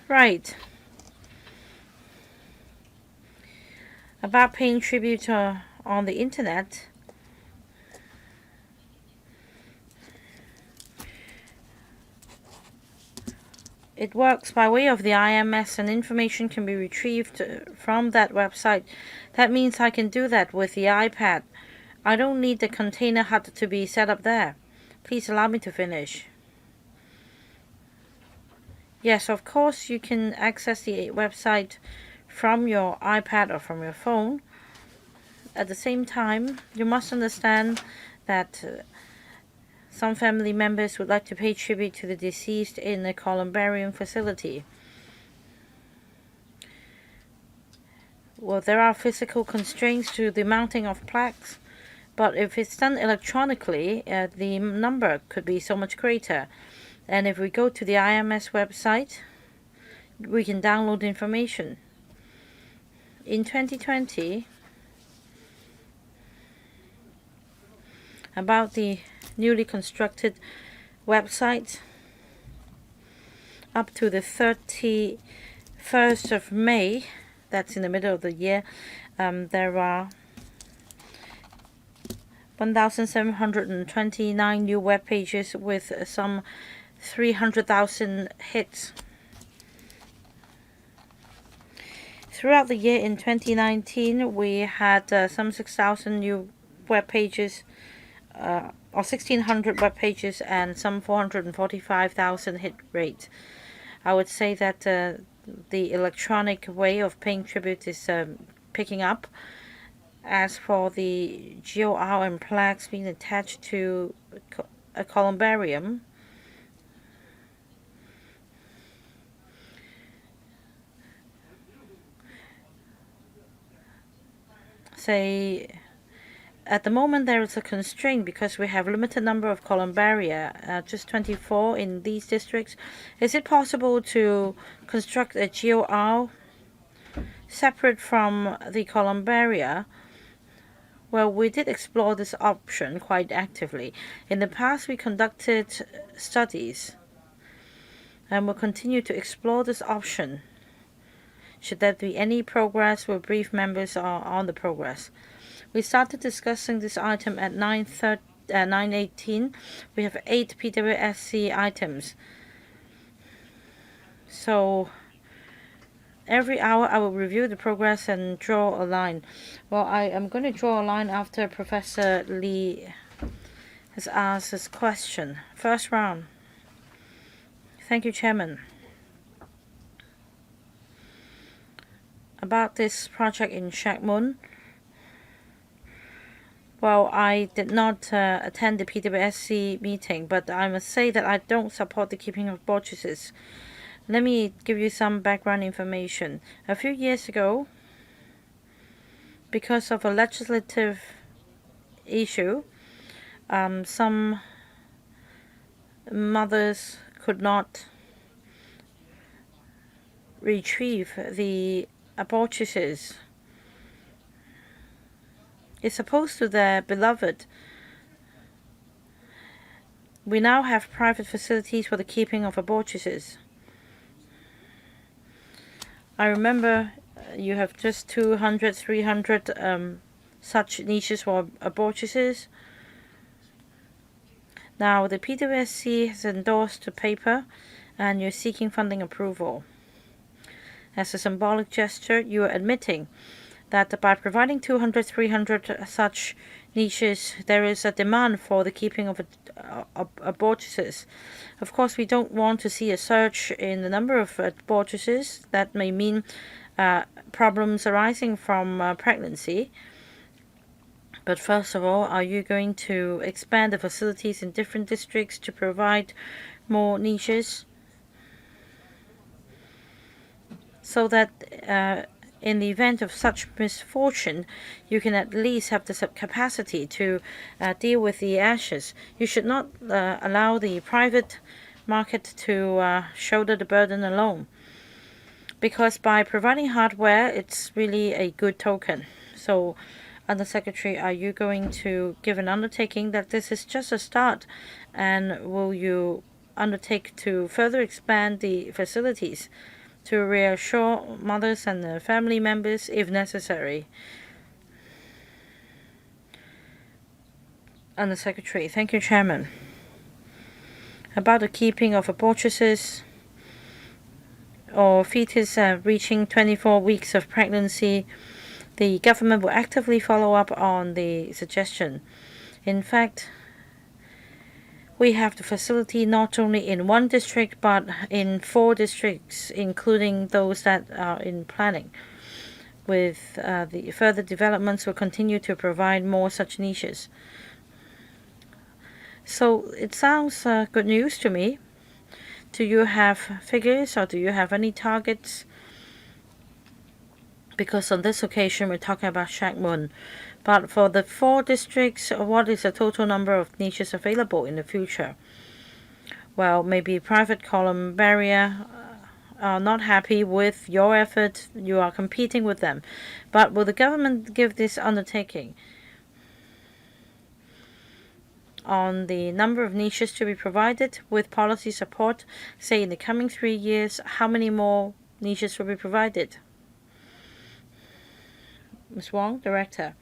Right. About paying tribute on the internet, it works by way of the IMS, and information can be retrieved from that website. That means I can do that with the iPad. I don't need the container hut to be set up there. Please allow me to finish. Yes, of course you can access the website from your iPad or from your phone. At the same time, you must understand that Some family members would like to pay tribute to the deceased in a columbarium facility. Well, there are physical constraints to the mounting of plaques, but if it's done electronically, the number could be so much greater. And if we go to the IMS website, we can download information. In 2020, about the newly constructed website, up to the 31st of May, that's in the middle of the year, there are 1,729 new web pages with some 300,000 hits. Throughout the year in 2019, we had some 6,000 new web pages, or 1,600 web pages, and some 445,000 hit rate. I would say that the electronic way of paying tribute is picking up. As for the GOR and plaques being attached to a columbarium, say, at the moment there is a constraint because we have a limited number of columbaria, just 24 in these districts. Is it possible to construct a GOR separate from the columbaria? Well, we did explore this option quite actively. In the past, we conducted studies and will continue to explore this option. Should there be any progress, we'll brief members on the progress. We started discussing this item at 9:18. We have 8 PWSC items. So every hour I will review the progress and draw a line. Well, I am going to draw a line after Professor Lee has asked his question. First round. Thank you, Chairman. About this project in Shak Mun, well, I did not attend the PWSC meeting, but I must say that I don't support the keeping of abortuses. Let me give you some background information. A few years ago, because of a legislative issue, some mothers could not retrieve the abortuses. It's opposed to their beloved. We now have private facilities for the keeping of abortuses. I remember you have just 200, 300 such niches for abortuses. Now the PWSC has endorsed the paper and you're seeking funding approval. As a symbolic gesture, you are admitting that by providing 200, 300 such niches, there is a demand for the keeping of abortuses. Of course, we don't want to see a surge in the number of abortuses. That may mean problems arising from pregnancy. But first of all, are you going to expand the facilities in different districts to provide more niches so that in the event of such misfortune, you can at least have the capacity to deal with the ashes? You should not allow the private market to shoulder the burden alone, because by providing hardware, it's really a good token. So, Under Secretary, are you going to give an undertaking that this is just a start, and will you undertake to further expand the facilities to reassure mothers and their family members if necessary? Under Secretary, thank you, Chairman. About the keeping of abortuses or fetus reaching 24 weeks of pregnancy, the government will actively follow up on the suggestion. In fact, we have the facility not only in one district but in 4 districts, including those that are in planning. With the further developments, we'll continue to provide more such niches. So it sounds good news to me. Do you have figures or do you have any targets? Because on this occasion we're talking about Shak Mun. But for the 4 districts, what is the total number of niches available in the future? Well, maybe private columbarium are not happy with your effort. You are competing with them. But will the government give this undertaking on the number of niches to be provided with policy support? Say in the coming 3 years, how many more niches will be provided? Ms. Wong, Director.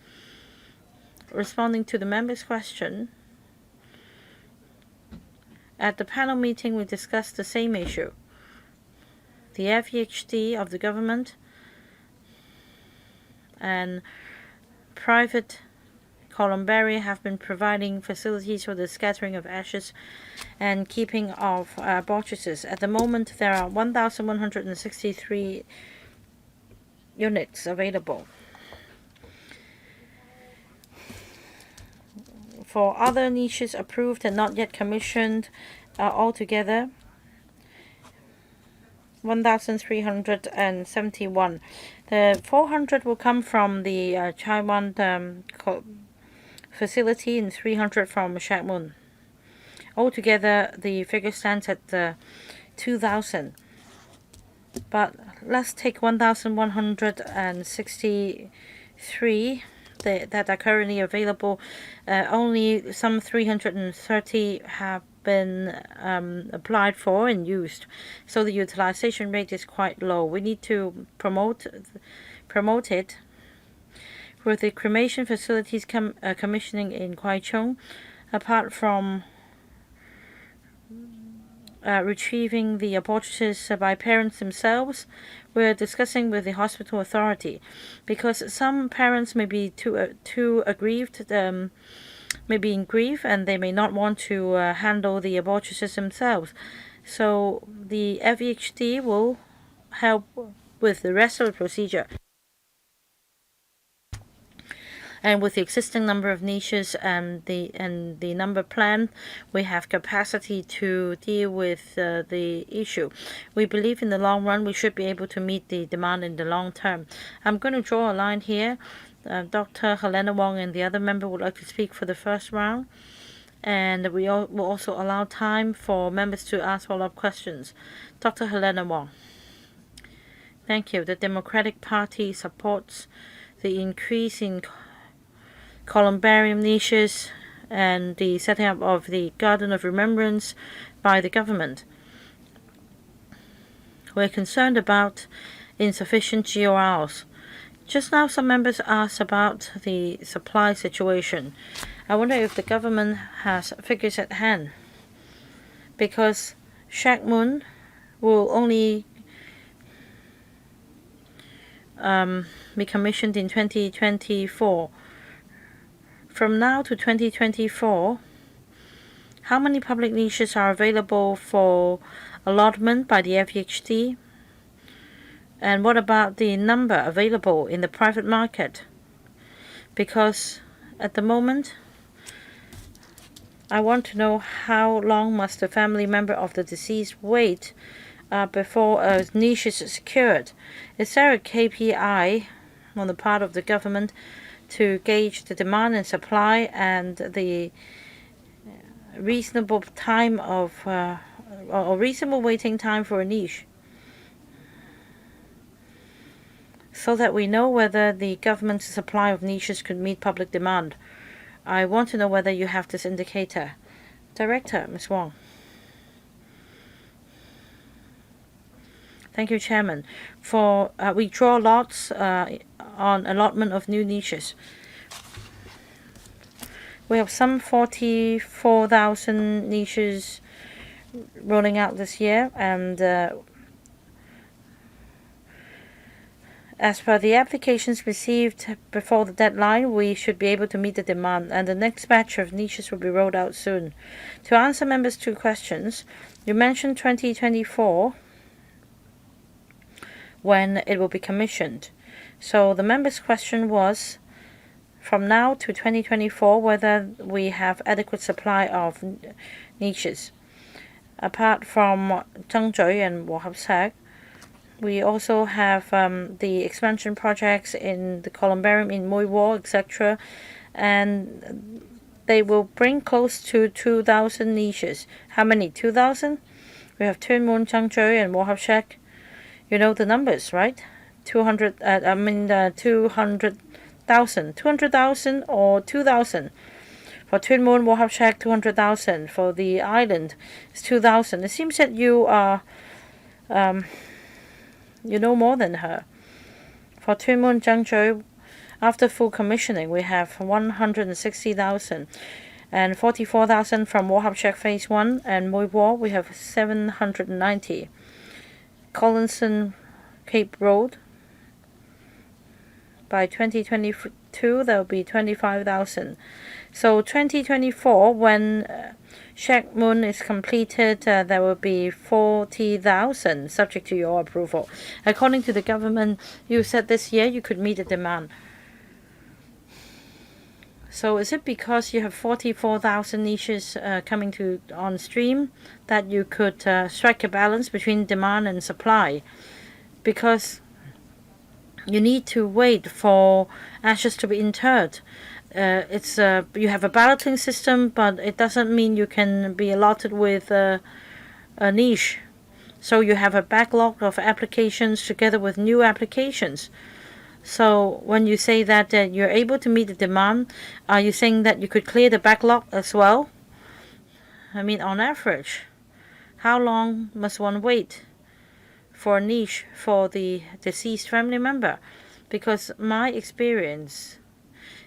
Responding to the member's question, at the panel meeting we discussed the same issue. The FEHD of the government and private columbarium have been providing facilities for the scattering of ashes and keeping of abortuses. At the moment, there are 1,163 units available. For other niches approved and not yet commissioned, altogether 1,371. The 400 will come from the Taiwan facility and 300 from Shak Mun. Altogether, the figure stands at 2,000. But let's take 1,163 that are currently available. Only some 330 have been applied for and used, so the utilization rate is quite low. We need to promote it. With the cremation facilities commissioning in Kwai Chung, apart from retrieving the abortuses by parents themselves, we're discussing with the hospital authority, because some parents may be too aggrieved, may be in grief, and they may not want to handle the abortuses themselves. So the FEHD will help with the rest of the procedure. And with the existing number of niches and the number planned, we have capacity to deal with the issue. We believe in the long run we should be able to meet the demand in the long term. I'm going to draw a line here. Dr. Helena Wong and the other member would like to speak for the first round. And we will also allow time for members to ask follow-up questions. Dr. Helena Wong. Thank you. The Democratic Party supports the increase in columbarium niches and the setting up of the Garden of Remembrance by the government. We're concerned about insufficient GORs. Just now some members asked about the supply situation. I wonder if the government has figures at hand, because Shak Mun will only be commissioned in 2024. From now to 2024, how many public niches are available for allotment by the FEHD? And what about the number available in the private market? Because at the moment, I want to know how long must the family member of the deceased wait before a niche is secured. Is there a KPI on the part of the government to gauge the demand and supply and the reasonable time of or reasonable waiting time for a niche, so that we know whether the government's supply of niches could meet public demand? I want to know whether you have this indicator. Director, Ms. Wong. Thank you, Chairman. For we draw lots on allotment of new niches. We have some 44,000 niches rolling out this year, and as per the applications received before the deadline, we should be able to meet the demand, and the next batch of niches will be rolled out soon. To answer members' 2 questions, you mentioned 2024 when it will be commissioned. So the member's question was from now to 2024 whether we have adequate supply of niches. Apart from Zhengzhou and Wohabsek, we also have the expansion projects in the columbarium in Muiwo, etc. And they will bring close to 2,000 niches. How many? 2,000? We have Tunmun, Zhengzhou, and Wohabsek. You know the numbers, right? 200,000. 200,000 or 2,000. For Tunmun, Wohabsek, 200,000. For the island, it's 2,000. It seems that you are, you know more than her. For Tunmun, Zhengzhou, after full commissioning, we have 160,000 and 44,000 from Wohabsek Phase 1, and Muiwo, we have 790. Collinson Cape Road, by 2022, there will be 25,000. So 2024, when Shek Mun is completed, there will be 40,000, subject to your approval. According to the government, you said this year you could meet the demand. So is it because you have 44,000 niches coming on stream that you could strike a balance between demand and supply? Because you need to wait for ashes to be interred. You have a balloting system, but it doesn't mean you can be allotted with a niche. So you have a backlog of applications together with new applications. So when you say that you're able to meet the demand, are you saying that you could clear the backlog as well? I mean, on average, how long must one wait for a niche for the deceased family member? Because my experience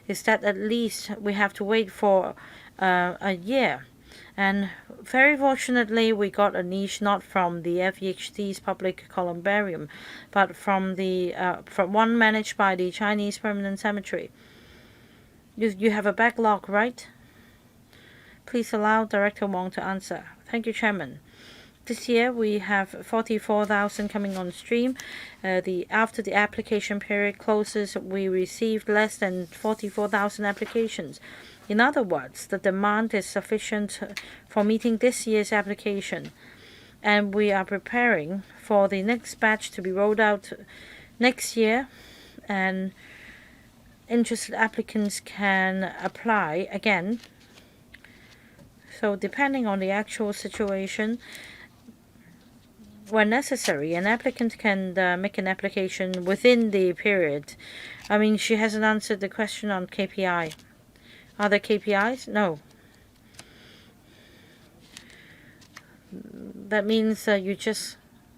is that at least we have to wait for a year. And very fortunately, we got a niche not from the FEHD's public columbarium, but from one managed by the Chinese Permanent Cemetery. You have a backlog, right? Please allow Director Wong to answer. Thank you, Chairman. This year we have 44,000 coming on stream. After the application period closes, we received less than 44,000 applications. In other words, the demand is sufficient for meeting this year's application, and we are preparing for the next batch to be rolled out next year, and interested applicants can apply again. So depending on the actual situation, when necessary, an applicant can make an application within the period. I mean, she hasn't answered the question on KPI. Are there KPIs? No. That means you just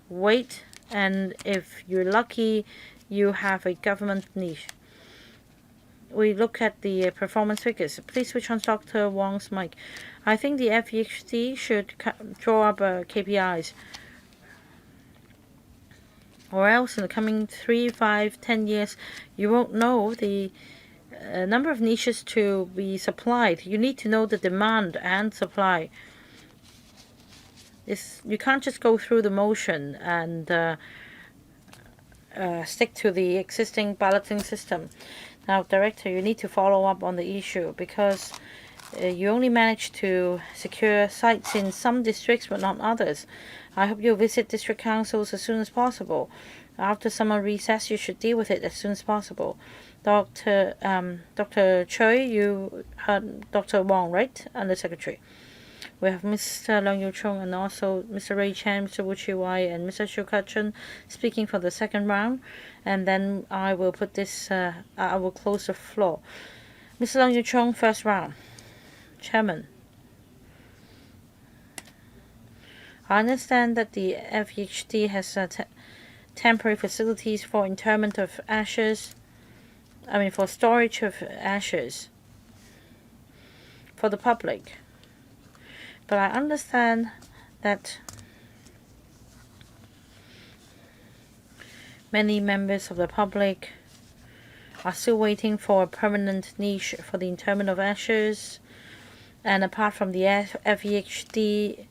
wait, and if you're lucky, you have a government niche. We look at the performance figures. Please switch on Dr. Wong's mic. I think the FEHD should draw up KPIs. Or else in the coming 3, 5, 10 years, you won't know the number of niches to be supplied. You need to know the demand and supply. You can't just go through the motion and stick to the existing balloting system. Now, Director, you need to follow up on the issue, because you only managed to secure sites in some districts but not others. I hope you'll visit district councils as soon as possible. After summer recess, you should deal with it as soon as possible. Dr. Choi, you heard Dr. Wong, right? Under Secretary. We have Mr. Leung Yu-chung and also Mr. Ray Chan, Mr. Wu Chi-wai, and Mr. Xiu Ka-chun speaking for the second round. And then I will put this, I will close the floor. Mr. Leung Yu-chung, first round. Chairman. I understand that the FEHD has temporary facilities for interment of ashes. For storage of ashes for the public. But I understand that many members of the public are still waiting for a permanent niche for the interment of ashes. And apart from the FEHD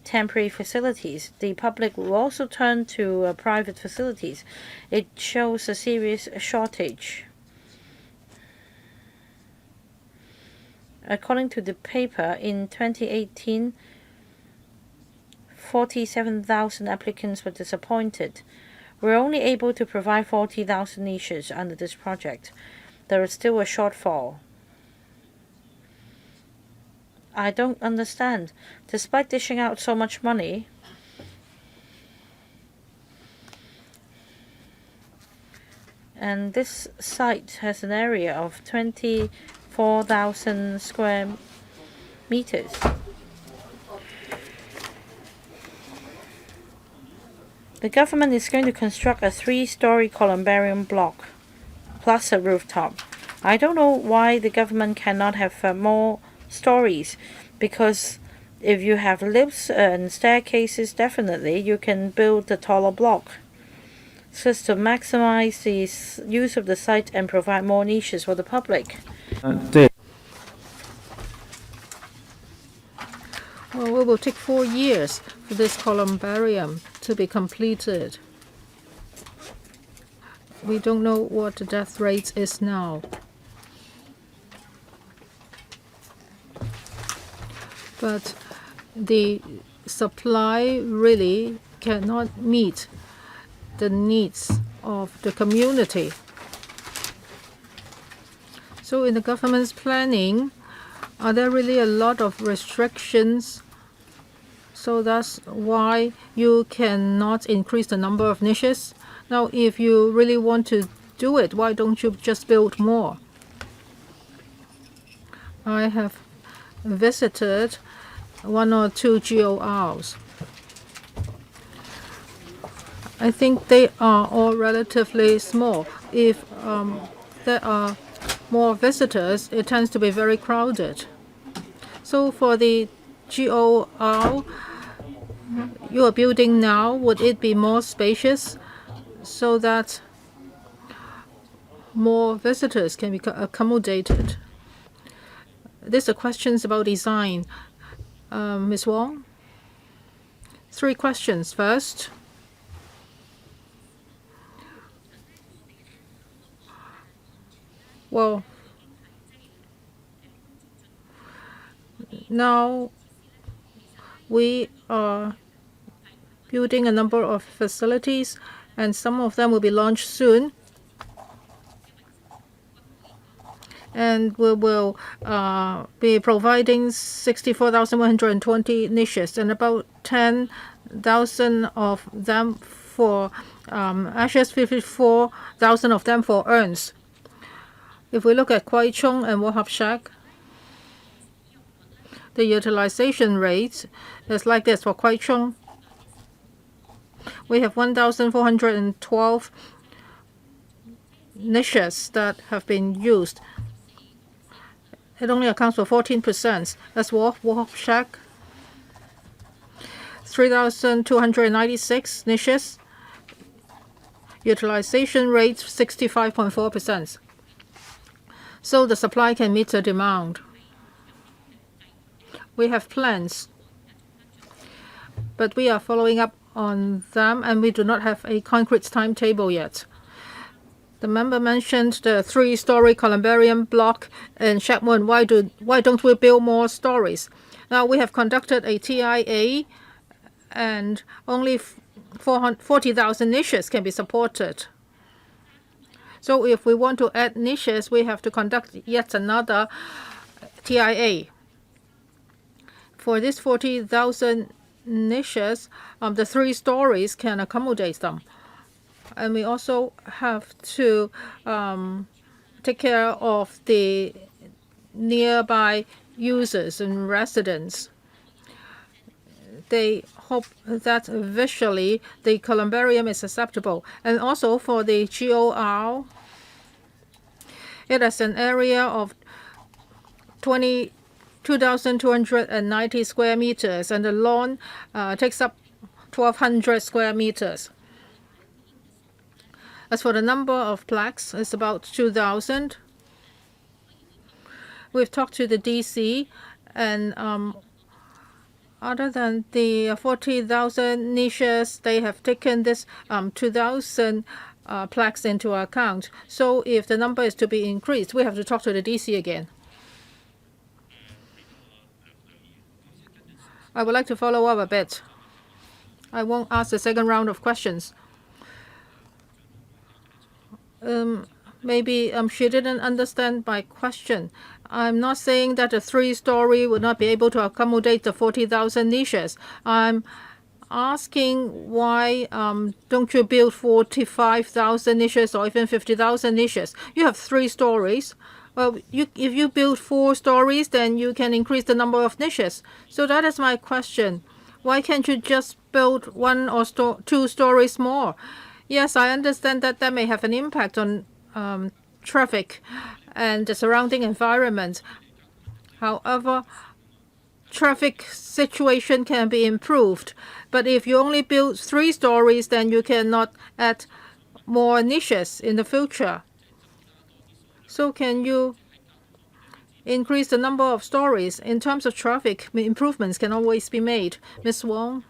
temporary facilities, the public will also turn to private facilities. It shows a serious shortage. According to the paper, in 2018, 47,000 applicants were disappointed. We're only able to provide 40,000 niches under this project. There is still a shortfall. I don't understand. Despite dishing out so much money, and this site has an area of 24,000 square meters. The government is going to construct a 3-story columbarium block plus a rooftop. I don't know why the government cannot have more stories, because if you have lifts and staircases, definitely you can build a taller block so as to maximize the use of the site and provide more niches for the public. Well, it will take 4 years for this columbarium to be completed. We don't know what the death rate is now. But the supply really cannot meet the needs of the community. So in the government's planning, are there really a lot of restrictions? So that's why you cannot increase the number of niches. Now, if you really want to do it, why don't you just build more? I have visited 1 or 2 GORs. I think they are all relatively small. If there are more visitors, it tends to be very crowded. So for the GOR you are building now, would it be more spacious so that more visitors can be accommodated? These are questions about design. Ms. Wong? 3 questions. First, well, now we are building a number of facilities, and some of them will be launched soon. And we will be providing 64,120 niches, and about 10,000 of them for ashes, 54,000 of them for urns. If we look at Kwai Chung and Wahab Shak, the utilization rate is like this. For Kwai Chung, we have 1,412 niches that have been used. It only accounts for 14%. As Wahab Shak, 3,296 niches, utilization rate 65.4%. So the supply can meet the demand. We have plans, but we are following up on them, and we do not have a concrete timetable yet. The member mentioned the 3-story columbarium block in Shek Mun. Why don't we build more stories? Now we have conducted a TIA, and only 40,000 niches can be supported. So if we want to add niches, we have to conduct yet another TIA. For these 40,000 niches, the 3 stories can accommodate them. And we also have to take care of the nearby users and residents. They hope that visually the columbarium is acceptable. And also for the GOR, it has an area of 22,290 square meters, and the lawn takes up 1,200 square meters. As for the number of plaques, it's about 2,000. We've talked to the DC, and other than the 40,000 niches, they have taken this 2,000 plaques into account. So if the number is to be increased, we have to talk to the DC again. I would like to follow up a bit. I won't ask the second round of questions. Maybe she didn't understand my question. I'm not saying that a 3-story would not be able to accommodate the 40,000 niches. I'm asking why don't you build 45,000 niches or even 50,000 niches? You have 3 stories. Well, if you build 4 stories, then you can increase the number of niches. So that is my question. Why can't you just build 1 or 2 stories more? Yes, I understand that that may have an impact on traffic and the surrounding environment. However, traffic situation can be improved. But if you only build 3 stories, then you cannot add more niches in the future. So can you increase the number of stories? In terms of traffic, improvements can always be made. Ms. Wong?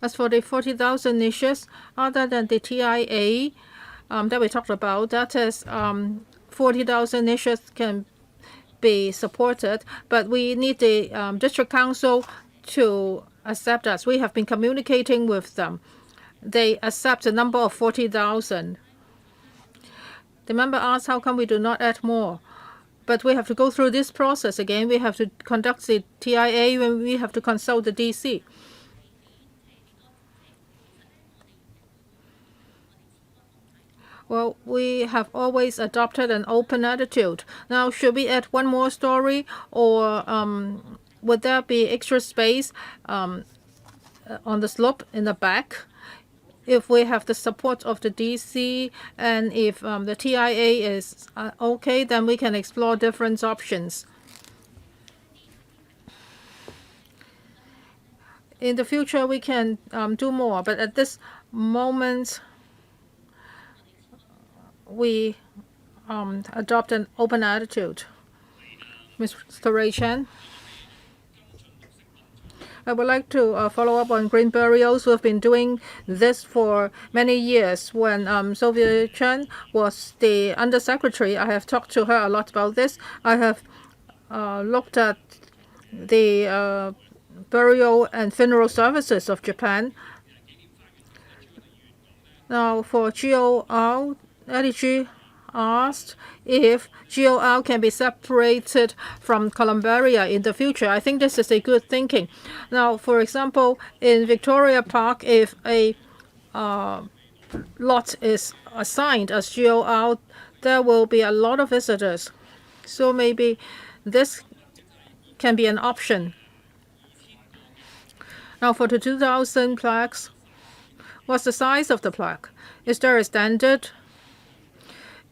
As for the 40,000 niches, other than the TIA that we talked about, that is 40,000 niches can be supported, but we need the district council to accept us. We have been communicating with them. They accept the number of 40,000. The member asked how come we do not add more. But we have to go through this process again. We have to conduct the TIA when we have to consult the DC. Well, we have always adopted an open attitude. Now, should we add 1 more story, or would there be extra space on the slope in the back? If we have the support of the DC and if the TIA is okay, then we can explore different options. In the future, we can do more, but at this moment, we adopt an open attitude. Mr. Ray Chen? I would like to follow up on green burials. We've been doing this for many years. When Sylvia Chen was the undersecretary, I have talked to her a lot about this. I have looked at the burial and funeral services of Japan. Now, for GOR, LG asked if GOR can be separated from columbaria in the future. I think this is a good thinking. Now, for example, in Victoria Park, if a lot is assigned as GOR, there will be a lot of visitors. So maybe this can be an option. Now, for the 2,000 plaques, what's the size of the plaque? Is there a standard?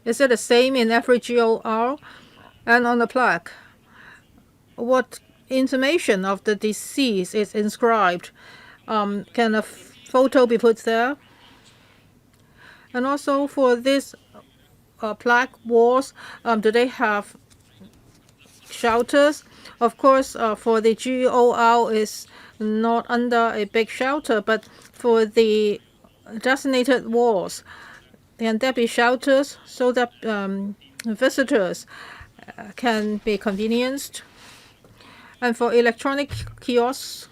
Is it the same in every GOR? And on the plaque, what information of the deceased is inscribed? Can a photo be put there? And also for this plaque walls, do they have shelters? Of course, for the GOR is not under a big shelter, but for the designated walls, can there be shelters so that visitors can be convenienced? And for electronic kiosks,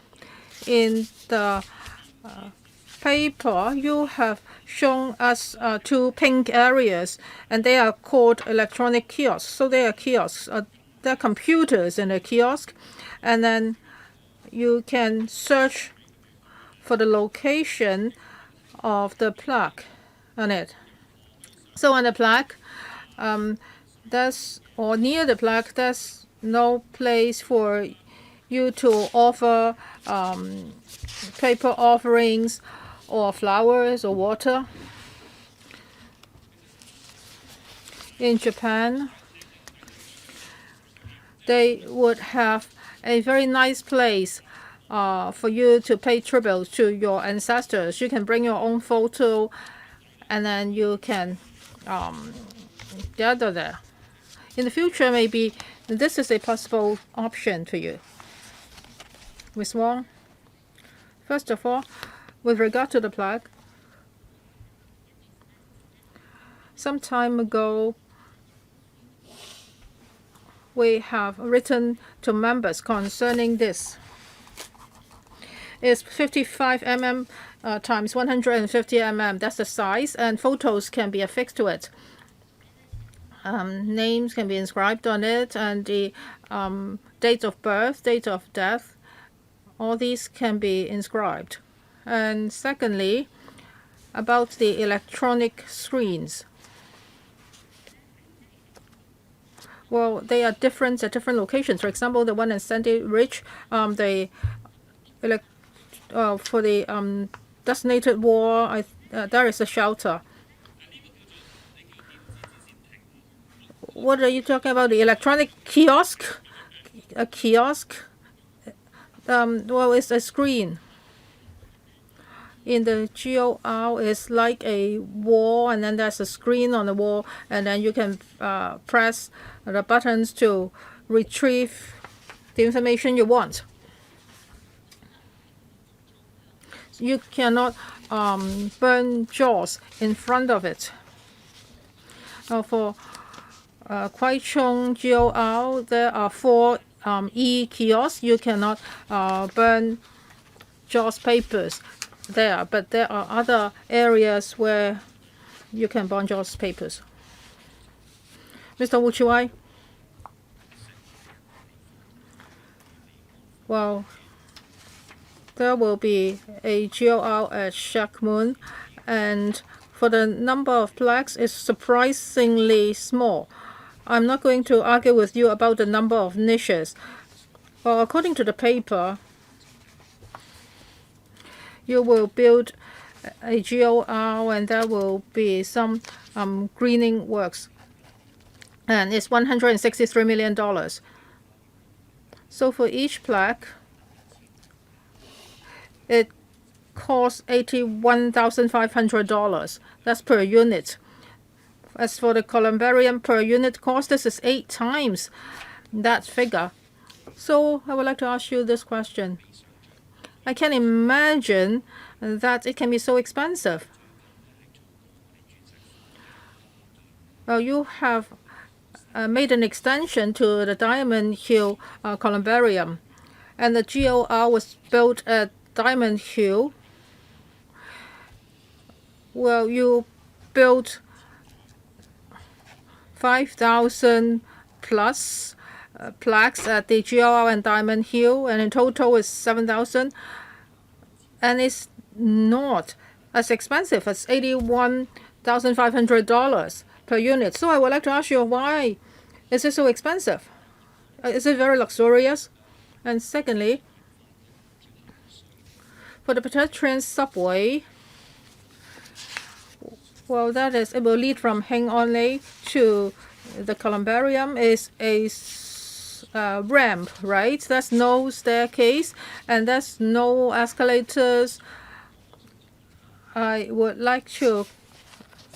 in the paper, you have shown us 2 pink areas, and they are called electronic kiosks. So they are kiosks. There are computers in a kiosk, and then you can search for the location of the plaque on it. So on the plaque, or near the plaque, there's no place for you to offer paper offerings or flowers or water. In Japan, they would have a very nice place for you to pay tribute to your ancestors. You can bring your own photo, and then you can gather there. In the future, maybe this is a possible option for you. Ms. Wong? First of all, with regard to the plaque, some time ago, we have written to members concerning this. It's 55 mm times 150 mm. That's the size, and photos can be affixed to it. Names can be inscribed on it, and the date of birth, date of death, all these can be inscribed. And secondly, about the electronic screens. Well, they are different at different locations. For example, the one in Sandy Ridge, for the designated wall, there is a shelter. What are you talking about? The electronic kiosk? A kiosk? Well, it's a screen. In the GOR, it's like a wall, and then there's a screen on the wall, and then you can press the buttons to retrieve the information you want. You cannot burn JAWS in front of it. For Kwai Chung GOR, there are 4 e-kiosks. You cannot burn JAWS papers there, but there are other areas where you can burn JAWS papers. Mr. Wu Chiwai? Well, there will be a GOR at Shak Mun, and for the number of plaques, it's surprisingly small. I'm not going to argue with you about the number of niches. Well, according to the paper, you will build a GOR, and there will be some greening works, and it's $163 million. So for each plaque, it costs $81,500. That's per unit. As for the columbarium per unit cost, this is 8 times that figure. So I would like to ask you this question. I can imagine that it can be so expensive. Well, you have made an extension to the Diamond Hill columbarium, and the GOR was built at Diamond Hill. Well, you built 5,000 plus plaques at the GOR and Diamond Hill, and in total it's 7,000, and it's not as expensive as $81,500 per unit. So I would like to ask you, why is it so expensive? Is it very luxurious? And secondly, for the pedestrian subway, well, that is, it will lead from Heng On Lei to the columbarium is a ramp, right? There's no staircase and there's no escalators. I would like to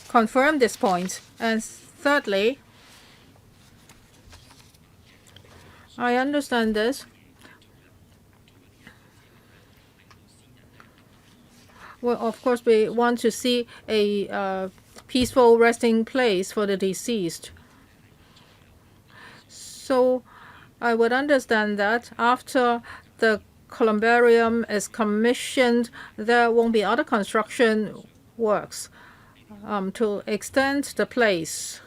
confirm this point. And thirdly, I understand this. Well, of course, we want to see a peaceful resting place for the deceased. So I would understand that after the columbarium is commissioned, there won't be other construction works to extend the place.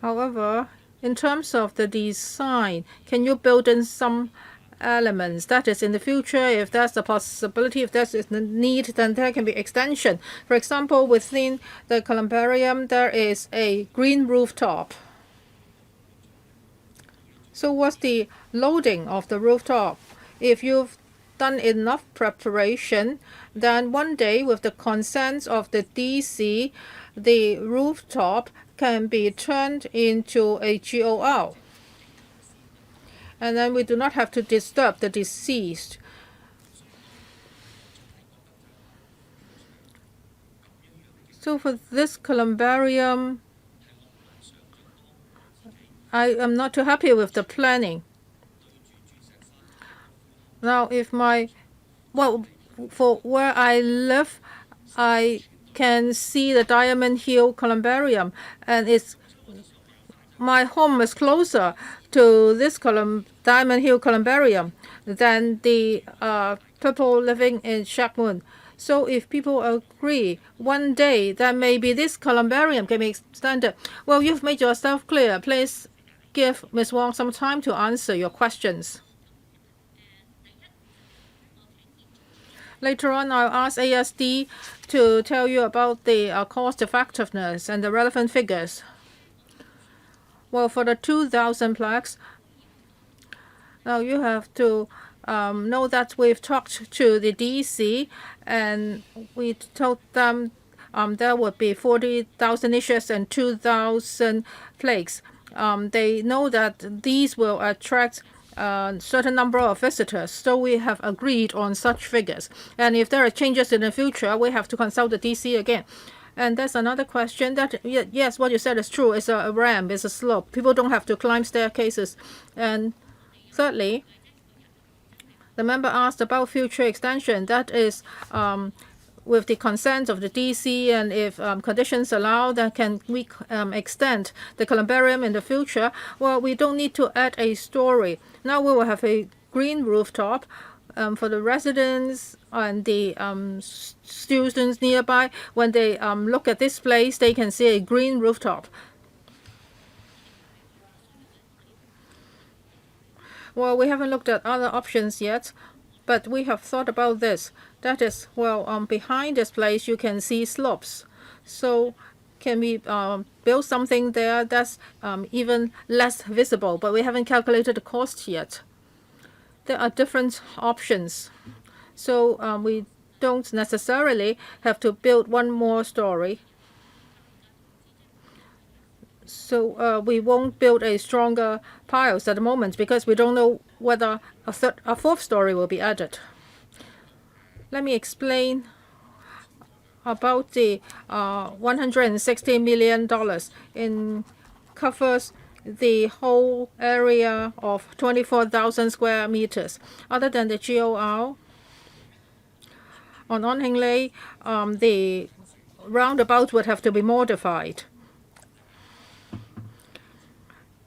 However, in terms of the design, can you build in some elements? That is, in the future, if there's a possibility, if there's a need, then there can be extension. For example, within the columbarium, there is a green rooftop. So what's the loading of the rooftop? If you've done enough preparation, then one day, with the consent of the DC, the rooftop can be turned into a GOR. And then we do not have to disturb the deceased. So for this columbarium, I am not too happy with the planning. Now, for where I live, I can see the Diamond Hill columbarium, and it's my home is closer to this Diamond Hill columbarium than the people living in Shak Mun. So if people agree one day that maybe this columbarium can be extended, well, you've made yourself clear. Please give Ms. Wong some time to answer your questions. Later on, I'll ask ASD to tell you about the cost effectiveness and the relevant figures. Well, for the 2,000 plaques, now you have to know that we've talked to the DC and we told them there would be 40,000 niches and 2,000 plaques. They know that these will attract a certain number of visitors, so we have agreed on such figures. And if there are changes in the future, we have to consult the DC again. And that's another question that, yes, what you said is true. It's a ramp, it's a slope. People don't have to climb staircases. And thirdly, the member asked about future extension. That is with the consent of the DC, and if conditions allow, then can we extend the columbarium in the future? Well, we don't need to add a story. Now we will have a green rooftop for the residents and the students nearby. When they look at this place, they can see a green rooftop. Well, we haven't looked at other options yet, but we have thought about this. That is, well, behind this place you can see slopes. So can we build something there that's even less visible? But we haven't calculated the cost yet. There are different options. So we don't necessarily have to build one more story. So we won't build a stronger piles at the moment because we don't know whether a fourth story will be added. Let me explain about the $160 million. It covers the whole area of 24,000 square meters. Other than the GOR, on Hing Lei, the roundabout would have to be modified.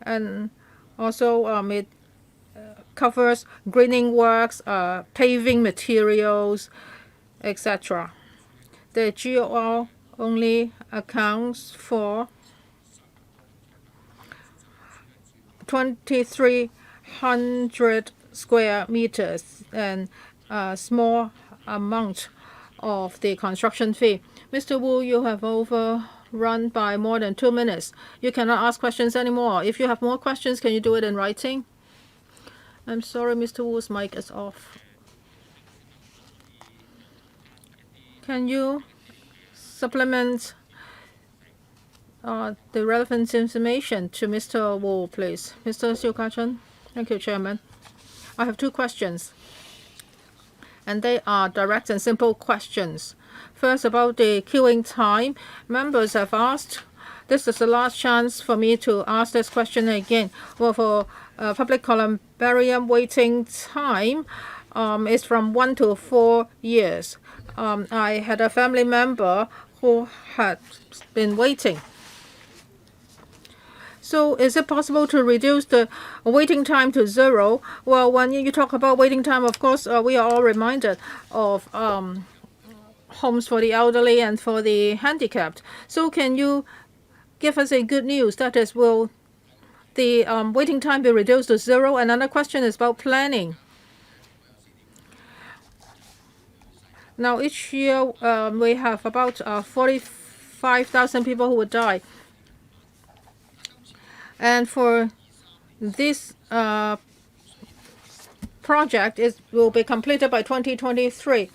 And also it covers greening works, paving materials, etc. The GOR only accounts for 2,300 square meters and a small amount of the construction fee. Mr. Wu, you have overrun by more than 2 minutes. You cannot ask questions anymore. If you have more questions, can you do it in writing? I'm sorry, Mr. Wu's mic is off. Can you supplement the relevant information to Mr. Wu, please? Mr. Xiu Ka-chun. Thank you, Chairman. I have 2 questions, and they are direct and simple questions. First, about the queuing time. Members have asked. This is the last chance for me to ask this question again. Well, for public columbarium waiting time is from 1 to 4 years. I had a family member who had been waiting. So is it possible to reduce the waiting time to 0? Well, when you talk about waiting time, of course, we are all reminded of homes for the elderly and for the handicapped. So can you give us a good news? That is, will the waiting time be reduced to 0? Another question is about planning. Now, each year we have about 45,000 people who would die. And for this project, it will be completed by 2023.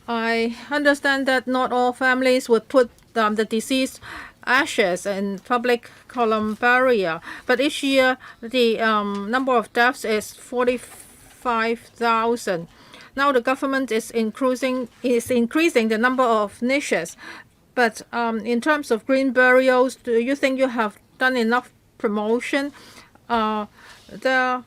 I understand that not all families would put the deceased ashes in public columbaria, but each year the number of deaths is 45,000. Now the government is increasing the number of niches, but in terms of green burials, do you think you have done enough promotion? There are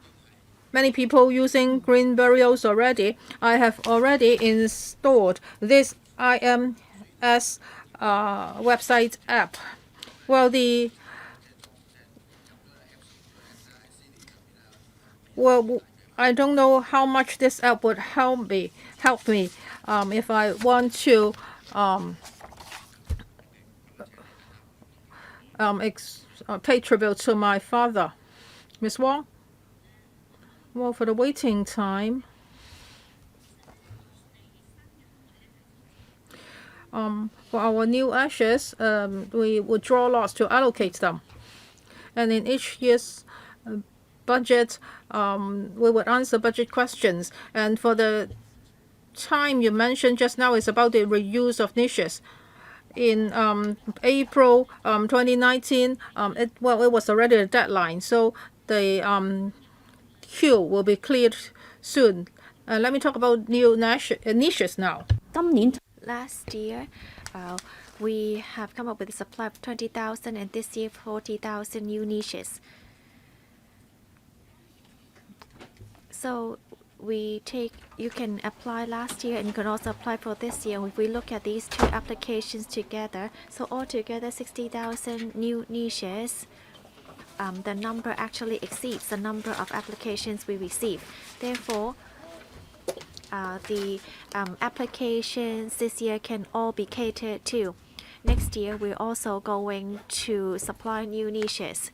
many people using green burials already. I have already installed this IMS website app. Well, the Well, I don't know how much this app would help me if I want to pay tribute to my father. Miss Wong? Well, for the waiting time, for our new ashes, we would draw lots to allocate them. And in each year's budget, we would answer budget questions. And for the time you mentioned just now is about the reuse of niches. In April 2019, it was already a deadline, so the queue will be cleared soon. Let me talk about new niches now. Last year, we have come up with a supply of 20,000, and this year 40,000 new niches. So you can apply last year and you can also apply for this year. If we look at these two applications together, so altogether 60,000 new niches, the number actually exceeds the number of applications we receive. Therefore, the applications this year can all be catered to. Next year, we're also going to supply new niches.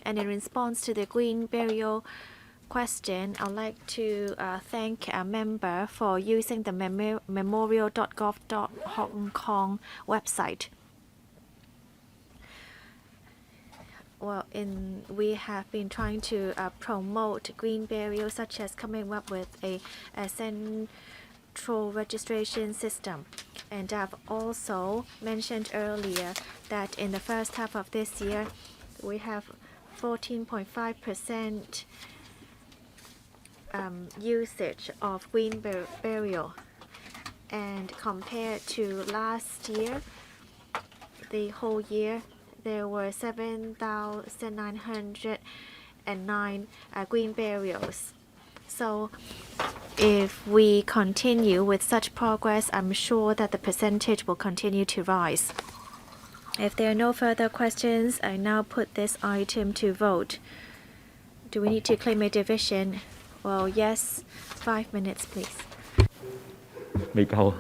And in response to the green burial question, I'd like to thank a member for using the memorial.gov.hk website. Well, we have been trying to promote green burial, such as coming up with a central registration system. And I've also mentioned earlier that in the first half of this year, we have 14.5% usage of green burial. And compared to last year, the whole year, there were 7,909 green burials. So if we continue with such progress, I'm sure that the percentage will continue to rise. If there are no further questions, I now put this item to vote. Do we need to claim a division? Well, yes. 5 minutes, please. 未夠。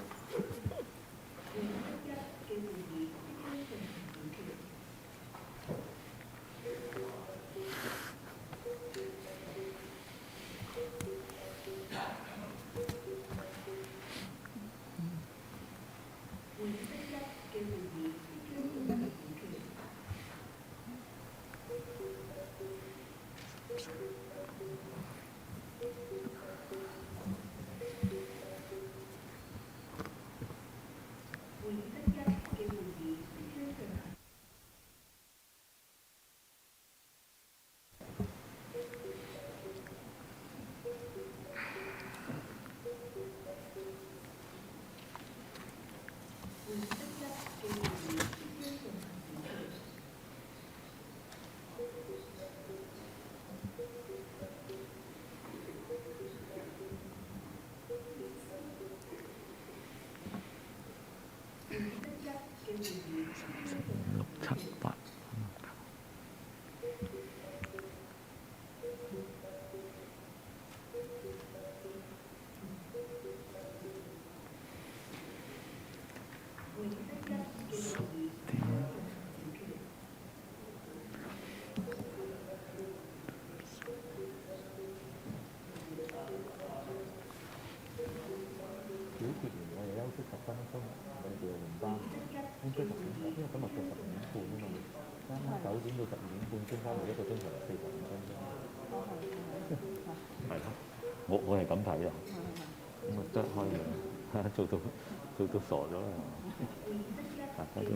我係咁睇啊，咁啊得開嘅，做到傻咗啦，大家都。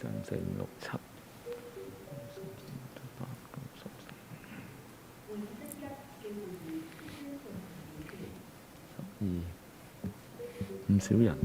3、4、5、6、7、8、9、10、12，唔少人嘅。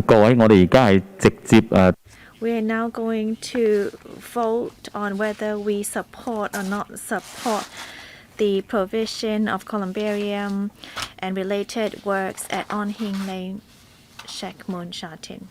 各位，我哋而家係直接We are now going to vote on whether we support or not support the provision of columbarium and related works at On Hing Lane, Shek Mun Sha Tin.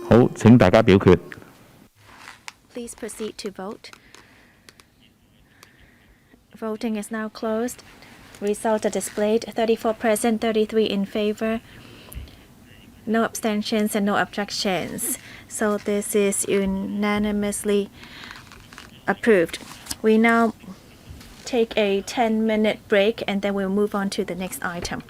好，請大家表決。Please proceed to vote. Voting is now closed. Results are displayed. 34 present, 33 in favor. No abstentions and no objections. So this is unanimously approved. We now take a 10-minute break and then we'll move on to the next item.